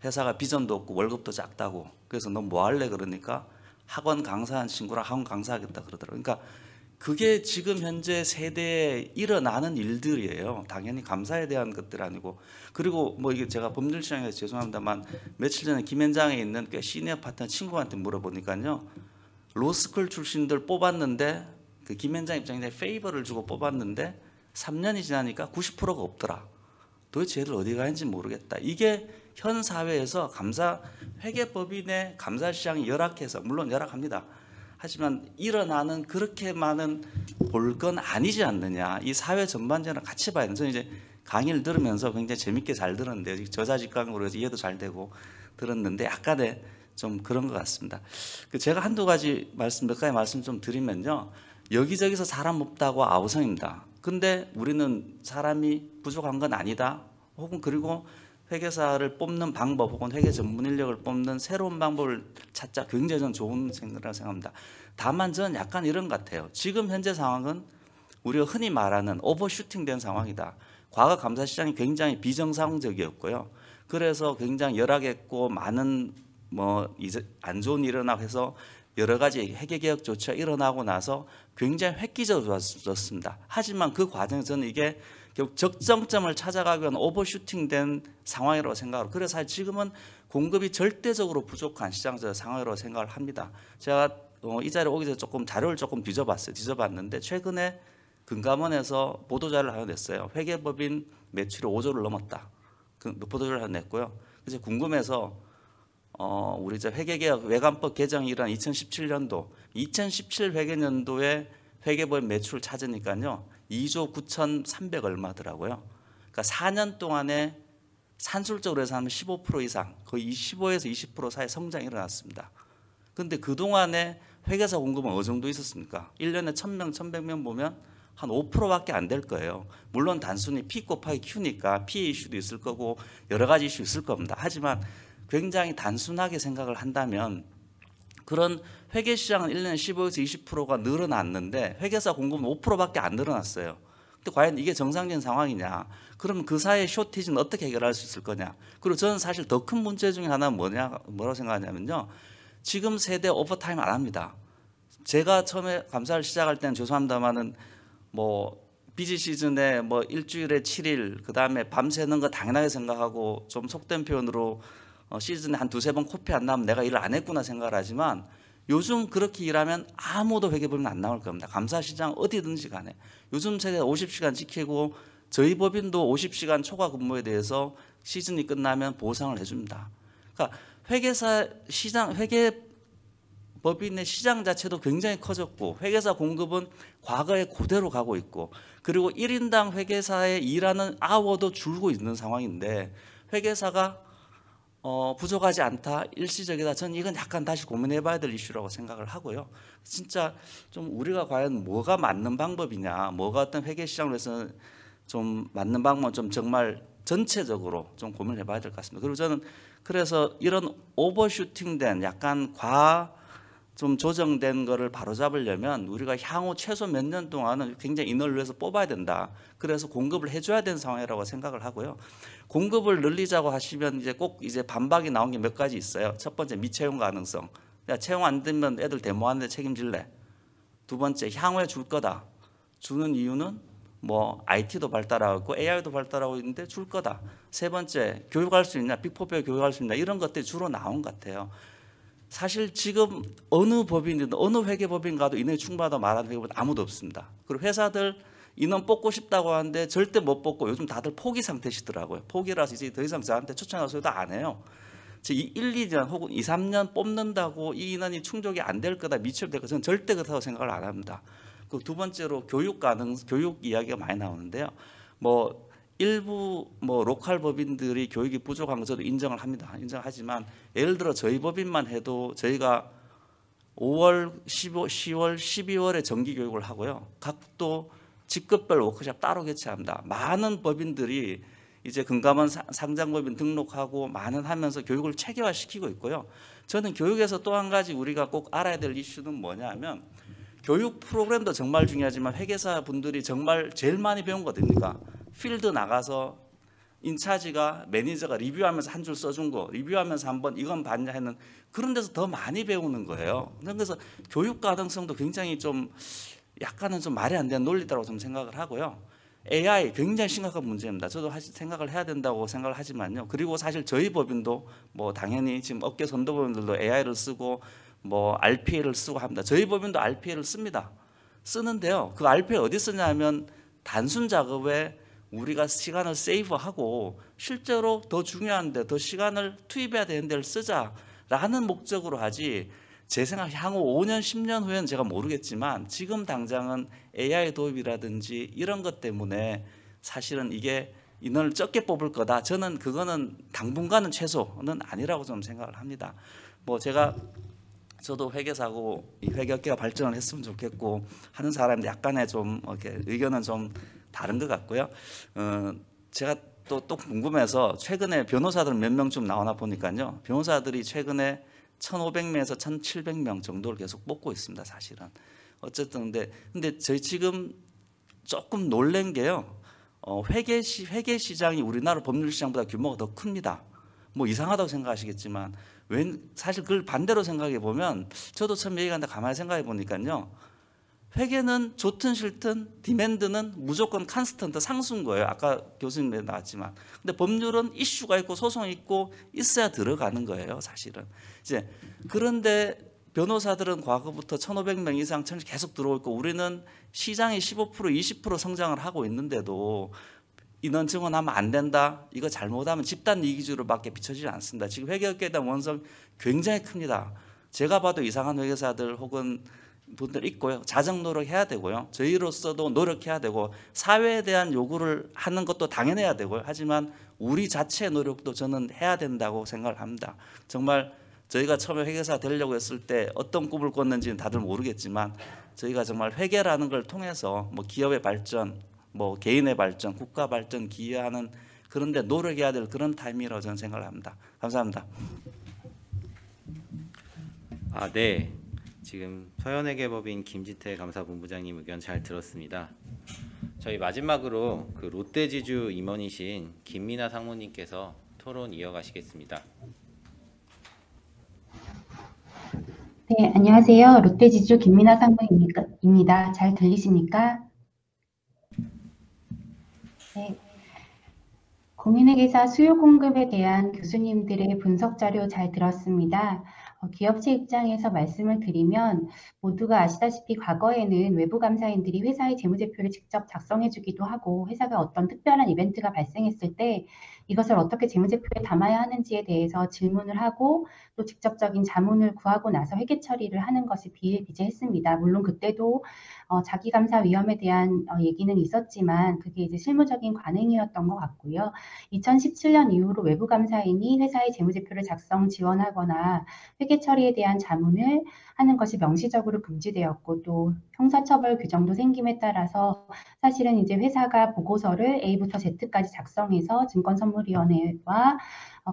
회사가 비전도 없고 월급도 작다고. 그래서 너 뭐 할래 그러니까 학원 강사한 친구랑 학원 강사하겠다 그러더라고요. 그러니까 그게 지금 현재 세대에 일어나는 일들이에요. 당연히 감사에 대한 것들 아니고. 그리고 뭐 이게 제가 법률 시장에서 죄송합니다만 며칠 전에 김현장에 있는 꽤 시니어 파트너 친구한테 물어보니까요. 로스쿨 출신들 뽑았는데 그 김현장 입장에 페이버를 주고 뽑았는데 3년이 지나니까 90%가 없더라. 도대체 얘들 어디 가는지 모르겠다. 이게 현 사회에서 감사 회계법인의 감사 시장이 열악해서, 물론 열악합니다. 하지만 일어나는 그렇게 많은 볼 건 아니지 않느냐. 이 사회 전반적으로 같이 봐야 되는. 저는 이제 강의를 들으면서 굉장히 재밌게 잘 들었는데요. 저자직강으로 해서 이해도 잘 되고 들었는데 약간의 좀 그런 것 같습니다. 제가 한두 가지 몇 가지 말씀 좀 드리면요. 여기저기서 사람 없다고 아우성입니다. 근데 우리는 사람이 부족한 건 아니다. 혹은 그리고 회계사를 뽑는 방법 혹은 회계 전문 인력을 뽑는 새로운 방법을 찾자. 굉장히 저는 좋은 생각이라고 생각합니다. 다만 저는 약간 이런 것 같아요. 지금 현재 상황은 우리가 흔히 말하는 오버슈팅된 상황이다. 과거 감사 시장이 굉장히 비정상적이었고요. 그래서 굉장히 열악했고 많은 뭐 이제 안 좋은 일이 일어나고 해서 여러 가지 회계개혁 조치가 일어나고 나서 굉장히 획기적으로 좋았습니다. 하지만 그 과정에서 저는 이게 결국 적정점을 찾아가기 위한 오버슈팅된 상황이라고 생각하고, 그래서 사실 지금은 공급이 절대적으로 부족한 시장적 상황이라고 생각을 합니다. 제가 이 자리에 오기 전에 조금 자료를 조금 뒤져봤는데 최근에 금감원에서 보도자료를 하나 냈어요. 회계법인 매출이 5조를 넘었다. 그 보도자료를 하나 냈고요. 그래서 궁금해서 우리 이제 회계개혁 외관법 개정이 일어난 2017년도, 2017 회계년도에 회계법인 매출을 찾으니까요 2조 9,300 얼마더라고요. 그러니까 4년 동안에 산술적으로 해서 하면 15% 이상, 거의 15에서 20% 사이 성장이 일어났습니다. 그런데 그 동안에 회계사 공급은 어느 정도 있었습니까? 1년에 1,000명, 1,100명 보면 한 5%밖에 안 될 거예요. 물론 단순히 P 곱하기 Q니까 P 이슈도 있을 거고 여러 가지 이슈 있을 겁니다. 하지만 굉장히 단순하게 생각을 한다면 그런 회계시장은 1년에 15에서 20%가 늘어났는데 회계사 공급은 5%밖에 안 늘어났어요. 근데 과연 이게 정상적인 상황이냐? 그러면 그 사이의 쇼티지는 어떻게 해결할 수 있을 거냐? 그리고 저는 사실 더 큰 문제 중에 하나는 뭐라고 생각하냐면요. 지금 세대 오버타임 안 합니다. 제가 처음에 감사를 시작할 때는 죄송합니다만은 뭐 비지 시즌에 뭐 일주일에 7일 그다음에 밤새는 거 당연하게 생각하고 좀 속된 표현으로 시즌에 한 두세 번 코피 안 나면 내가 일을 안 했구나 생각을 하지만 요즘 그렇게 일하면 아무도 회계법인 안 나올 겁니다. 감사시장 어디든지 간에. 요즘 세대 50시간 지키고 저희 법인도 50시간 초과 근무에 대해서 시즌이 끝나면 보상을 해줍니다. 그러니까 회계사 시장, 회계법인의 시장 자체도 굉장히 커졌고 회계사 공급은 과거에 그대로 가고 있고 그리고 1인당 회계사에 일하는 아워도 줄고 있는 상황인데 회계사가 부족하지 않다, 일시적이다. 저는 이건 약간 다시 고민해봐야 될 이슈라고 생각을 하고요. 진짜 좀 우리가 과연 뭐가 맞는 방법이냐, 뭐가 어떤 회계 시장을 위해서 좀 맞는 방법은 좀 정말 전체적으로 좀 고민해봐야 될 것 같습니다. 그리고 저는 그래서 이런 오버슈팅된 약간 좀 조정된 거를 바로잡으려면 우리가 향후 최소 몇 년 동안은 굉장히 인원을 위해서 뽑아야 된다. 그래서 공급을 해줘야 되는 상황이라고 생각을 하고요. 공급을 늘리자고 하시면 이제 꼭 이제 반박이 나온 게 몇 가지 있어요. 첫 번째 미채용 가능성. 야, 채용 안 되면 애들 데모하는데 책임질래. 두 번째 향후에 줄 거다. 주는 이유는 뭐 IT도 발달하고 AI도 발달하고 있는데 줄 거다. 세 번째 교육할 수 있냐, 빅4 교육할 수 있냐 이런 것들이 주로 나온 것 같아요. 사실 지금 어느 법인이든 어느 회계법인 가도 인원이 충분하다 말하는 회계법인 아무도 없습니다. 그리고 회사들 인원 뽑고 싶다고 하는데 절대 못 뽑고 요즘 다들 포기 상태시더라고요. 포기라서 이제 더 이상 저한테 초청할 소리도 안 해요. 1, 2년 혹은 2, 3년 뽑는다고 이 인원이 충족이 안 될 거다, 미취업될 거다, 저는 절대 그렇다고 생각을 안 합니다. 그 두 번째로 교육 이야기가 많이 나오는데요. 뭐 일부 로컬 법인들이 교육이 부족한 거 저도 인정을 합니다. 인정하지만 예를 들어 저희 법인만 해도 저희가 5월, 10월, 12월에 정기 교육을 하고요. 각도 직급별 워크숍 따로 개최합니다. 많은 법인들이 이제 금감원 상장법인 등록하고 많은 하면서 교육을 체계화시키고 있고요. 저는 교육에서 또 한 가지 우리가 꼭 알아야 될 이슈는 뭐냐면 교육 프로그램도 정말 중요하지만 회계사 분들이 정말 제일 많이 배운 거 됩니까? 필드 나가서 인차지가 매니저가 리뷰하면서 한 줄 써준 거 리뷰하면서 한번 이건 봤냐 했는 그런 데서 더 많이 배우는 거예요. 그래서 교육 가능성도 굉장히 좀 약간은 좀 말이 안 되는 논리다라고 좀 생각을 하고요. AI 굉장히 심각한 문제입니다. 저도 생각을 해야 된다고 생각을 하지만요. 그리고 사실 저희 법인도 뭐 당연히 지금 업계 선도법인들도 AI를 쓰고 뭐 RPA를 쓰고 합니다. 저희 법인도 RPA를 씁니다. 쓰는데요. 그 RPA 어디 쓰냐 하면 단순 작업에 우리가 시간을 세이브하고 실제로 더 중요한데 더 시간을 투입해야 되는 데를 쓰자라는 목적으로 하지 제 생각 향후 5년, 10년 후에는 제가 모르겠지만 지금 당장은 AI 도입이라든지 이런 것 때문에 사실은 이게 인원을 적게 뽑을 거다. 저는 그거는 당분간은 최소는 아니라고 좀 생각을 합니다. 뭐 저도 회계사고 이 회계업계가 발전을 했으면 좋겠고 하는 사람인데 약간의 좀 이렇게 의견은 좀 다른 것 같고요. 제가 또 궁금해서 최근에 변호사들 몇 명쯤 나오나 보니까요. 변호사들이 최근에 1,500명에서 1,700명 정도를 계속 뽑고 있습니다. 사실은. 어쨌든 근데 저희 지금 조금 놀란 게요. 회계 시장이 우리나라 법률 시장보다 규모가 더 큽니다. 뭐 이상하다고 생각하시겠지만 사실 그걸 반대로 생각해 보면 저도 처음 얘기하는데 가만히 생각해 보니까요. 회계는 좋든 싫든 디맨드는 무조건 컨스턴트 상수인 거예요. 아까 교수님에 나왔지만. 근데 법률은 이슈가 있고 소송이 있고 있어야 들어가는 거예요. 사실은. 이제 그런데 변호사들은 과거부터 1,500명 이상 계속 들어올 거 우리는 시장이 15% 20% 성장을 하고 있는데도 인원 증원하면 안 된다. 이거 잘못하면 집단 이기주의로밖에 비춰지지 않습니다. 지금 회계업계에 대한 원성 굉장히 큽니다. 제가 봐도 이상한 회계사들 혹은 분들 있고요. 자정 노력해야 되고요. 저희로서도 노력해야 되고 사회에 대한 요구를 하는 것도 당연해야 되고요. 하지만 우리 자체의 노력도 저는 해야 된다고 생각을 합니다. 정말 저희가 처음에 회계사 되려고 했을 때 어떤 꿈을 꿨는지는 다들 모르겠지만 저희가 정말 회계라는 걸 통해서 뭐 기업의 발전, 뭐 개인의 발전, 국가 발전 기여하는 그런 데 노력해야 될 그런 타이밍이라고 저는 생각을 합니다. 감사합니다.
네. 지금 서현회계법인 김진태 감사본부장님 의견 잘 들었습니다. 저희 마지막으로 그 롯데지주 임원이신 김미나 상무님께서 토론 이어가시겠습니다.
네, 안녕하세요. 롯데지주 김미나 상무입니다. 잘 들리십니까? 네. 공인회계사 수요 공급에 대한 교수님들의 분석 자료 잘 들었습니다. 기업체 입장에서 말씀을 드리면 모두가 아시다시피 과거에는 외부 감사인들이 회사의 재무제표를 직접 작성해주기도 하고 회사가 어떤 특별한 이벤트가 발생했을 때 이것을 어떻게 재무제표에 담아야 하는지에 대해서 질문을 하고 또 직접적인 자문을 구하고 나서 회계 처리를 하는 것이 비일비재했습니다. 물론 그때도 자기감사 위험에 대한 얘기는 있었지만 그게 이제 실무적인 관행이었던 것 같고요. 2017년 이후로 외부 감사인이 회사의 재무제표를 작성 지원하거나 회계 처리에 대한 자문을 하는 것이 명시적으로 금지되었고 또 형사처벌 규정도 생김에 따라서 사실은 이제 회사가 보고서를 A부터 Z까지 작성해서 증권선물위원회와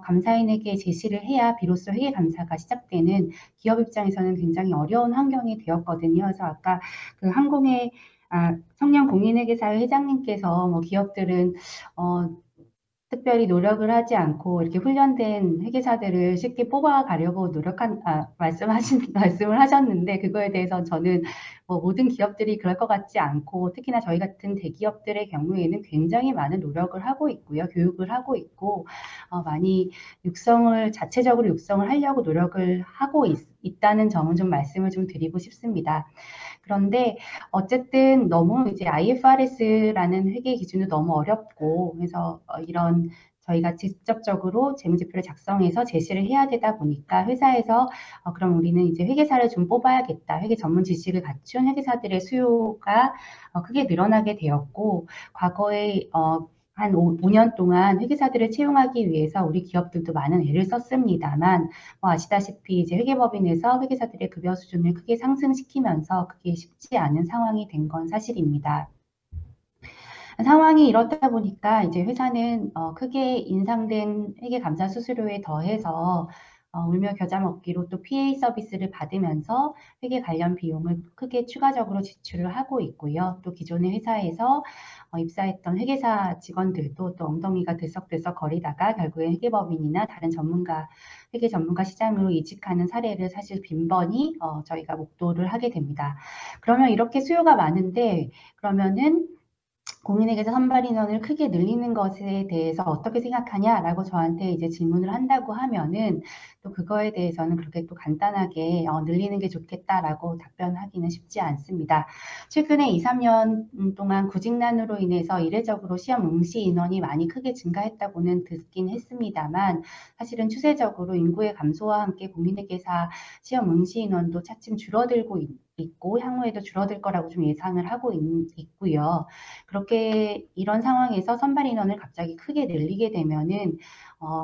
감사인에게 제시를 해야 비로소 회계감사가 시작되는 기업 입장에서는 굉장히 어려운 환경이 되었거든요. 그래서 아까 그 청년공인회계사회 회장님께서 뭐 기업들은 특별히 노력을 하지 않고 이렇게 훈련된 회계사들을 쉽게 뽑아가려고 말씀을 하셨는데 그거에 대해서 저는 뭐 모든 기업들이 그럴 것 같지 않고 특히나 저희 같은 대기업들의 경우에는 굉장히 많은 노력을 하고 있고요. 교육을 하고 있고 많이 자체적으로 육성을 하려고 노력을 하고 있다는 점은 좀 말씀을 좀 드리고 싶습니다. 그런데 어쨌든 너무 이제 IFRS라는 회계 기준도 너무 어렵고 그래서 이런 저희가 직접적으로 재무제표를 작성해서 제시를 해야 되다 보니까 회사에서 그럼 우리는 이제 회계사를 좀 뽑아야겠다. 회계 전문 지식을 갖춘 회계사들의 수요가 크게 늘어나게 되었고 과거에 한 5년 동안 회계사들을 채용하기 위해서 우리 기업들도 많은 애를 썼습니다만 아시다시피 이제 회계법인에서 회계사들의 급여 수준을 크게 상승시키면서 그게 쉽지 않은 상황이 된 건 사실입니다. 상황이 이렇다 보니까 이제 회사는 크게 인상된 회계 감사 수수료에 더해서 울며 겨자 먹기로 또 PA 서비스를 받으면서 회계 관련 비용을 크게 추가적으로 지출을 하고 있고요. 또 기존의 회사에서 입사했던 회계사 직원들도 또 엉덩이가 들썩들썩 거리다가 결국에 회계법인이나 다른 회계 전문가 시장으로 이직하는 사례를 사실 빈번히 저희가 목도를 하게 됩니다. 그러면 이렇게 수요가 많은데 그러면은 공인회계사 선발 인원을 크게 늘리는 것에 대해서 어떻게 생각하냐라고 저한테 이제 질문을 한다고 하면은 또 그거에 대해서는 그렇게 또 간단하게 늘리는 게 좋겠다라고 답변하기는 쉽지 않습니다. 최근에 2, 3년 동안 구직난으로 인해서 이례적으로 시험 응시 인원이 많이 크게 증가했다고는 듣긴 했습니다만 사실은 추세적으로 인구의 감소와 함께 공인회계사 시험 응시 인원도 차츰 줄어들고 있고 향후에도 줄어들 거라고 좀 예상을 하고 있고요. 그렇게 이런 상황에서 선발 인원을 갑자기 크게 늘리게 되면은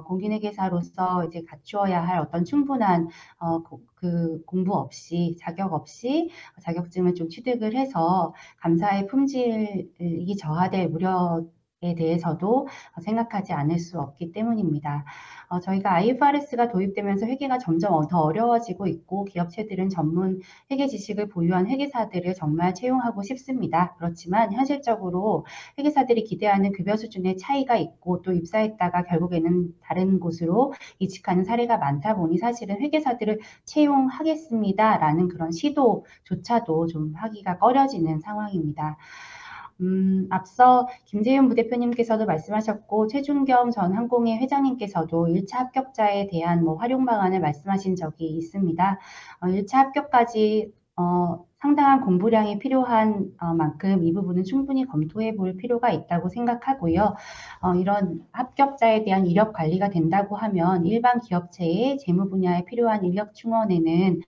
공인회계사로서 이제 갖추어야 할 어떤 충분한 그 공부 없이 자격 없이 자격증을 좀 취득을 해서 감사의 품질이 저하될 우려에 대해서도 생각하지 않을 수 없기 때문입니다. 저희가 IFRS가 도입되면서 회계가 점점 더 어려워지고 있고 기업체들은 전문 회계 지식을 보유한 회계사들을 정말 채용하고 싶습니다. 그렇지만 현실적으로 회계사들이 기대하는 급여 수준의 차이가 있고 또 입사했다가 결국에는 다른 곳으로 이직하는 사례가 많다 보니 사실은 회계사들을 채용하겠습니다라는 그런 시도조차도 좀 하기가 꺼려지는 상황입니다. 앞서 김재윤 부대표님께서도 말씀하셨고 최준겸 전 항공회 회장님께서도 1차 합격자에 대한 활용 방안을 말씀하신 적이 있습니다. 1차 합격까지 상당한 공부량이 필요한 만큼 이 부분은 충분히 검토해 볼 필요가 있다고 생각하고요. 이런 합격자에 대한 이력 관리가 된다고 하면 일반 기업체의 재무 분야에 필요한 인력 충원에는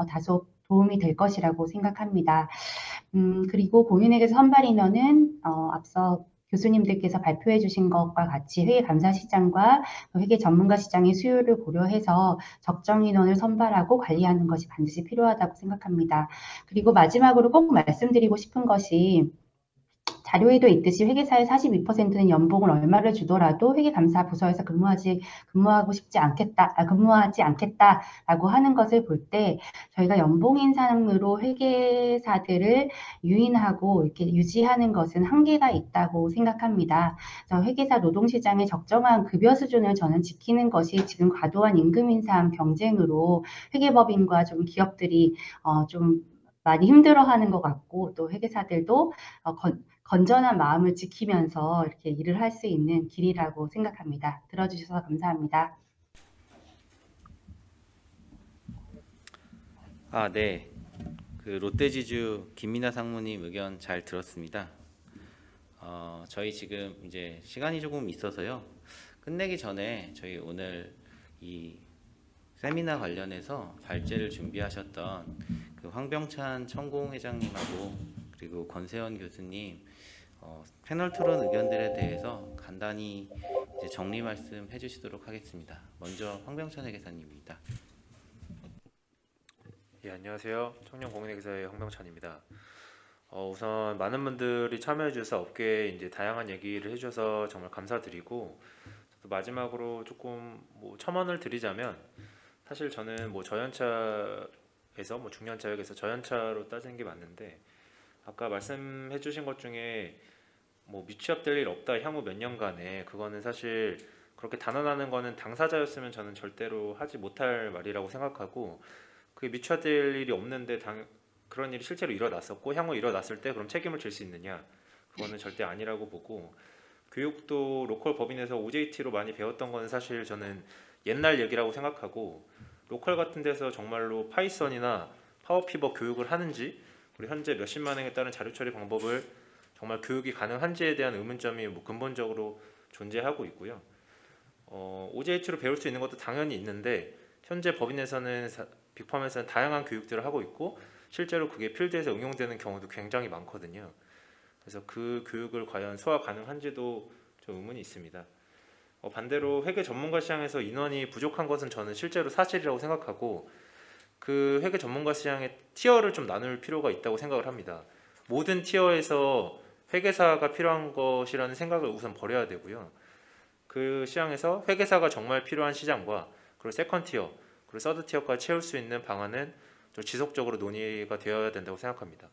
다소 도움이 될 것이라고 생각합니다. 그리고 공인회계사 선발 인원은 앞서 교수님들께서 발표해 주신 것과 같이 회계 감사 시장과 회계 전문가 시장의 수요를 고려해서 적정 인원을 선발하고 관리하는 것이 반드시 필요하다고 생각합니다. 그리고 마지막으로 꼭 말씀드리고 싶은 것이 자료에도 있듯이 회계사의 42%는 연봉을 얼마를 주더라도 회계감사 부서에서 근무하지 않겠다라고 하는 것을 볼 때 저희가 연봉 인상으로 회계사들을 유인하고 이렇게 유지하는 것은 한계가 있다고 생각합니다. 그래서 회계사 노동시장의 적정한 급여 수준을 저는 지키는 것이 지금 과도한 임금 인상 경쟁으로 회계법인과 좀 기업들이 좀 많이 힘들어하는 것 같고 또 회계사들도 건전한 마음을 지키면서 이렇게 일을 할 수 있는 길이라고 생각합니다. 들어주셔서 감사합니다.
네. 그 롯데지주 김민아 상무님 의견 잘 들었습니다. 저희 지금 이제 시간이 조금 있어서요. 끝내기 전에 저희 오늘 이 세미나 관련해서 발제를 준비하셨던 그 황병찬 천공회장님하고 그리고 권세원 교수님 패널 토론 의견들에 대해서 간단히 이제 정리 말씀 해주시도록 하겠습니다. 먼저 황병찬 회계사님입니다.
예, 안녕하세요. 청년공인회계사의 황병찬입니다. 우선 많은 분들이 참여해 주셔서 업계에 이제 다양한 얘기를 해주셔서 정말 감사드리고 또 마지막으로 조금 첨언을 드리자면 사실 저는 저연차에서 중년차역에서 저연차로 따지는 게 맞는데 아까 말씀해 주신 것 중에 미취업될 일 없다 향후 몇 년간에 그거는 사실 그렇게 단언하는 거는 당사자였으면 저는 절대로 하지 못할 말이라고 생각하고 그게 미취업될 일이 없는데 그런 일이 실제로 일어났었고 향후 일어났을 때 그럼 책임을 질 수 있느냐 그거는 절대 아니라고 보고 교육도 로컬 법인에서 OJT로 많이 배웠던 거는 사실 저는 옛날 얘기라고 생각하고 로컬 같은 데서 정말로 파이썬이나 파워피버 교육을 하는지, 그리고 현재 몇십만 행에 따른 자료 처리 방법을 정말 교육이 가능한지에 대한 의문점이 뭐 근본적으로 존재하고 있고요. OJH로 배울 수 있는 것도 당연히 있는데 현재 법인에서는 빅펌에서는 다양한 교육들을 하고 있고 실제로 그게 필드에서 응용되는 경우도 굉장히 많거든요. 그래서 그 교육을 과연 소화 가능한지도 좀 의문이 있습니다. 반대로 회계 전문가 시장에서 인원이 부족한 것은 저는 실제로 사실이라고 생각하고 그 회계 전문가 시장의 티어를 좀 나눌 필요가 있다고 생각을 합니다. 모든 티어에서 회계사가 필요한 것이라는 생각을 우선 버려야 되고요. 그 시장에서 회계사가 정말 필요한 시장과 그리고 세컨 티어, 그리고 서드 티어까지 채울 수 있는 방안은 좀 지속적으로 논의가 되어야 된다고 생각합니다.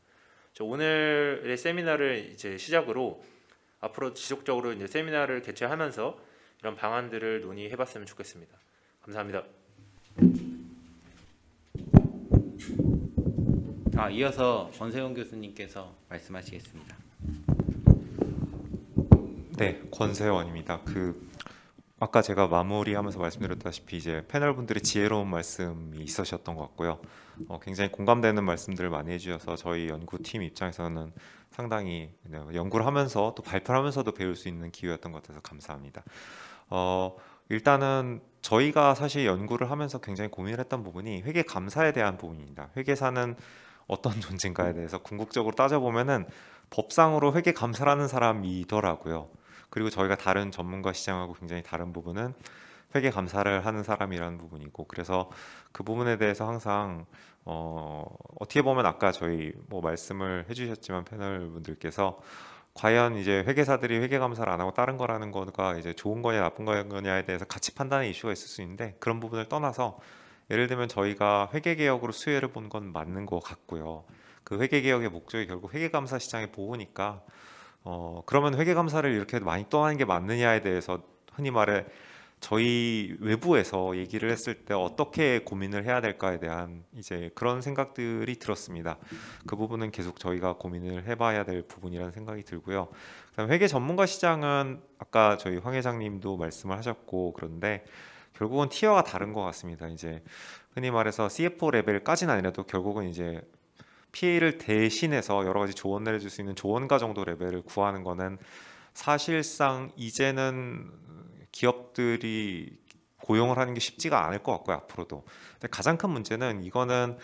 오늘의 세미나를 이제 시작으로 앞으로 지속적으로 이제 세미나를 개최하면서 이런 방안들을 논의해봤으면 좋겠습니다. 감사합니다.
이어서 권세훈 교수님께서 말씀하시겠습니다.
네, 권세원입니다. 아까 제가 마무리하면서 말씀드렸다시피 이제 패널분들의 지혜로운 말씀이 있으셨던 것 같고요. 굉장히 공감되는 말씀들을 많이 해주셔서 저희 연구팀 입장에서는 상당히 연구를 하면서 또 발표를 하면서도 배울 수 있는 기회였던 것 같아서 감사합니다. 일단은 저희가 사실 연구를 하면서 굉장히 고민을 했던 부분이 회계 감사에 대한 부분입니다. 회계사는 어떤 존재인가에 대해서 궁극적으로 따져보면은 법상으로 회계 감사라는 사람이더라고요. 그리고 저희가 다른 전문가 시장하고 굉장히 다른 부분은 회계 감사를 하는 사람이라는 부분이고, 그래서 그 부분에 대해서 항상 어떻게 보면 아까 저희 뭐 말씀을 해주셨지만 패널 분들께서 과연 이제 회계사들이 회계 감사를 안 하고 다른 거라는 거가 이제 좋은 거냐 나쁜 거냐에 대해서 같이 판단의 이슈가 있을 수 있는데, 그런 부분을 떠나서 예를 들면 저희가 회계 개혁으로 수혜를 본 건 맞는 것 같고요. 그 회계 개혁의 목적이 결국 회계 감사 시장의 보호니까 그러면 회계 감사를 이렇게 많이 떠나는 게 맞느냐에 대해서 흔히 말해 저희 외부에서 얘기를 했을 때 어떻게 고민을 해야 될까에 대한 이제 그런 생각들이 들었습니다. 그 부분은 계속 저희가 고민을 해봐야 될 부분이라는 생각이 들고요. 그다음 회계 전문가 시장은 아까 저희 황 회장님도 말씀을 하셨고, 그런데 결국은 티어가 다른 것 같습니다. 이제 흔히 말해서 CFO 레벨까지는 아니라도 결국은 이제 PA를 대신해서 여러 가지 조언을 해줄 수 있는 조언가 정도 레벨을 구하는 거는 사실상 이제는 기업들이 고용을 하는 게 쉽지가 않을 것 같고요, 앞으로도. 근데 가장 큰 문제는 이거는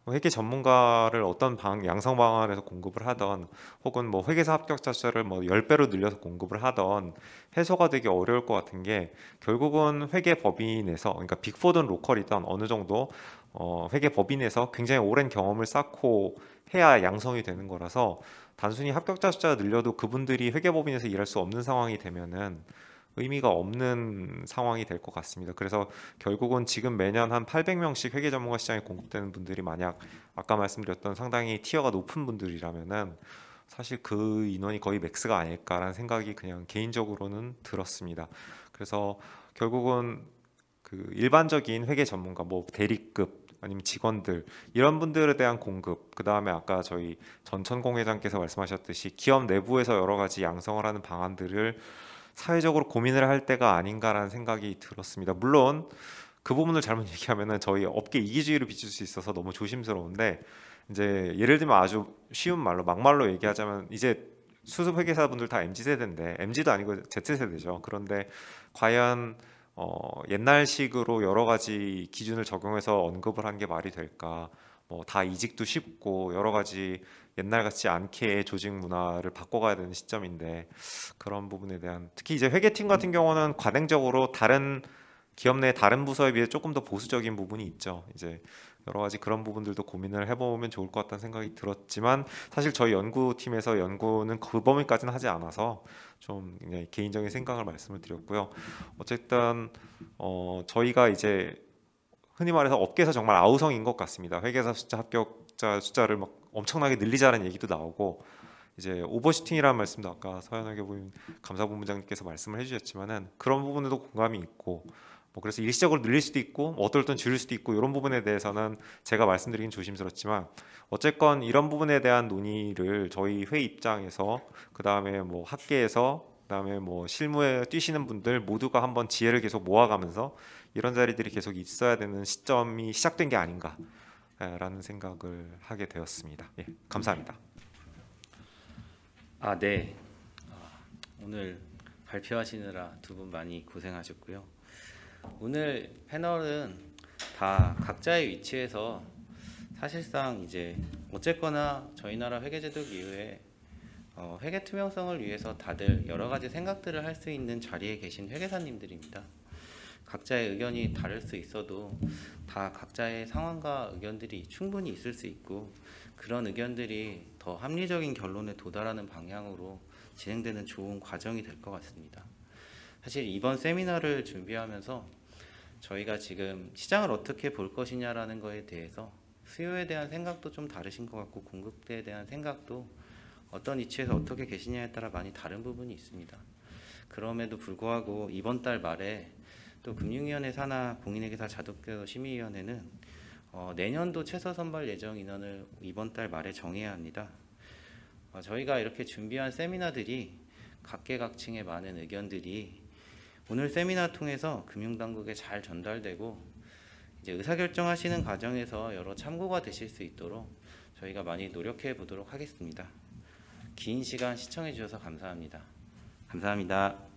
회계 전문가를 어떤 양성 방안에서 공급을 하던, 혹은 뭐 회계사 합격자 수를 뭐 10배로 늘려서 공급을 하던 해소가 되기 어려울 것 같은 게, 결국은 회계 법인에서, 그러니까 빅4든 로컬이든 어느 정도 회계 법인에서 굉장히 오랜 경험을 쌓고 해야 양성이 되는 거라서, 단순히 합격자 숫자가 늘려도 그분들이 회계 법인에서 일할 수 없는 상황이 되면은 의미가 없는 상황이 될 것 같습니다. 그래서 결국은 지금 매년 한 800명씩 회계 전문가 시장에 공급되는 분들이 만약 아까 말씀드렸던 상당히 티어가 높은 분들이라면은 사실 그 인원이 거의 맥스가 아닐까라는 생각이 그냥 개인적으로는 들었습니다. 그래서 결국은 그 일반적인 회계 전문가, 뭐 대리급 아니면 직원들, 이런 분들에 대한 공급, 그 다음에 아까 저희 전천공 회장께서 말씀하셨듯이 기업 내부에서 여러 가지 양성을 하는 방안들을 사회적으로 고민을 할 때가 아닌가라는 생각이 들었습니다. 물론 그 부분을 잘못 얘기하면은 저희 업계 이기주의를 비출 수 있어서 너무 조심스러운데, 이제 예를 들면 아주 쉬운 말로 막말로 얘기하자면 이제 수습 회계사분들 다 MZ세대인데, MZ도 아니고 Z세대죠. 그런데 과연 옛날식으로 여러 가지 기준을 적용해서 언급을 한 게 말이 될까? 뭐 다 이직도 쉽고 여러 가지 옛날 같지 않게 조직 문화를 바꿔가야 되는 시점인데, 그런 부분에 대한, 특히 이제 회계팀 같은 경우는 과대적으로 다른 기업 내 다른 부서에 비해 조금 더 보수적인 부분이 있죠. 이제 여러 가지 그런 부분들도 고민을 해보면 좋을 것 같다는 생각이 들었지만, 사실 저희 연구팀에서 연구는 그 범위까지는 하지 않아서 좀 그냥 개인적인 생각을 말씀을 드렸고요. 어쨌든 저희가 이제 흔히 말해서 업계에서 정말 아우성인 것 같습니다. 회계사 숫자, 합격자 숫자를 막 엄청나게 늘리자는 얘기도 나오고, 이제 오버슈팅이라는 말씀도 아까 서현하게 보인 감사본부장님께서 말씀을 해주셨지만은 그런 부분에도 공감이 있고, 뭐 그래서 일시적으로 늘릴 수도 있고 어떨 땐 줄일 수도 있고, 이런 부분에 대해서는 제가 말씀드리긴 조심스럽지만 어쨌건 이런 부분에 대한 논의를 저희 회 입장에서, 그 다음에 뭐 학계에서 그다음에 뭐 실무에 뛰시는 분들 모두가 한번 지혜를 계속 모아가면서 이런 자리들이 계속 있어야 되는 시점이 시작된 게 아닌가라는 생각을 하게 되었습니다. 예, 감사합니다.
네. 오늘 발표하시느라 두 분 많이 고생하셨고요. 오늘 패널은 다 각자의 위치에서 사실상 이제 어쨌거나 저희 나라 회계제도 이후에 회계 투명성을 위해서 다들 여러 가지 생각들을 할 수 있는 자리에 계신 회계사님들입니다. 각자의 의견이 다를 수 있어도 다 각자의 상황과 의견들이 충분히 있을 수 있고 그런 의견들이 더 합리적인 결론에 도달하는 방향으로 진행되는 좋은 과정이 될 것 같습니다. 사실 이번 세미나를 준비하면서 저희가 지금 시장을 어떻게 볼 것이냐라는 거에 대해서 수요에 대한 생각도 좀 다르신 것 같고 공급대에 대한 생각도 어떤 위치에서 어떻게 계시냐에 따라 많이 다른 부분이 있습니다. 그럼에도 불구하고 이번 달 말에 또 금융위원회 산하 공인회계사 자독교 심의위원회는 내년도 최소 선발 예정 인원을 이번 달 말에 정해야 합니다. 저희가 이렇게 준비한 세미나들이 각계각층의 많은 의견들이 오늘 세미나 통해서 금융당국에 잘 전달되고 이제 의사결정하시는 과정에서 여러 참고가 되실 수 있도록 저희가 많이 노력해 보도록 하겠습니다. 긴 시간 시청해 주셔서 감사합니다. 감사합니다.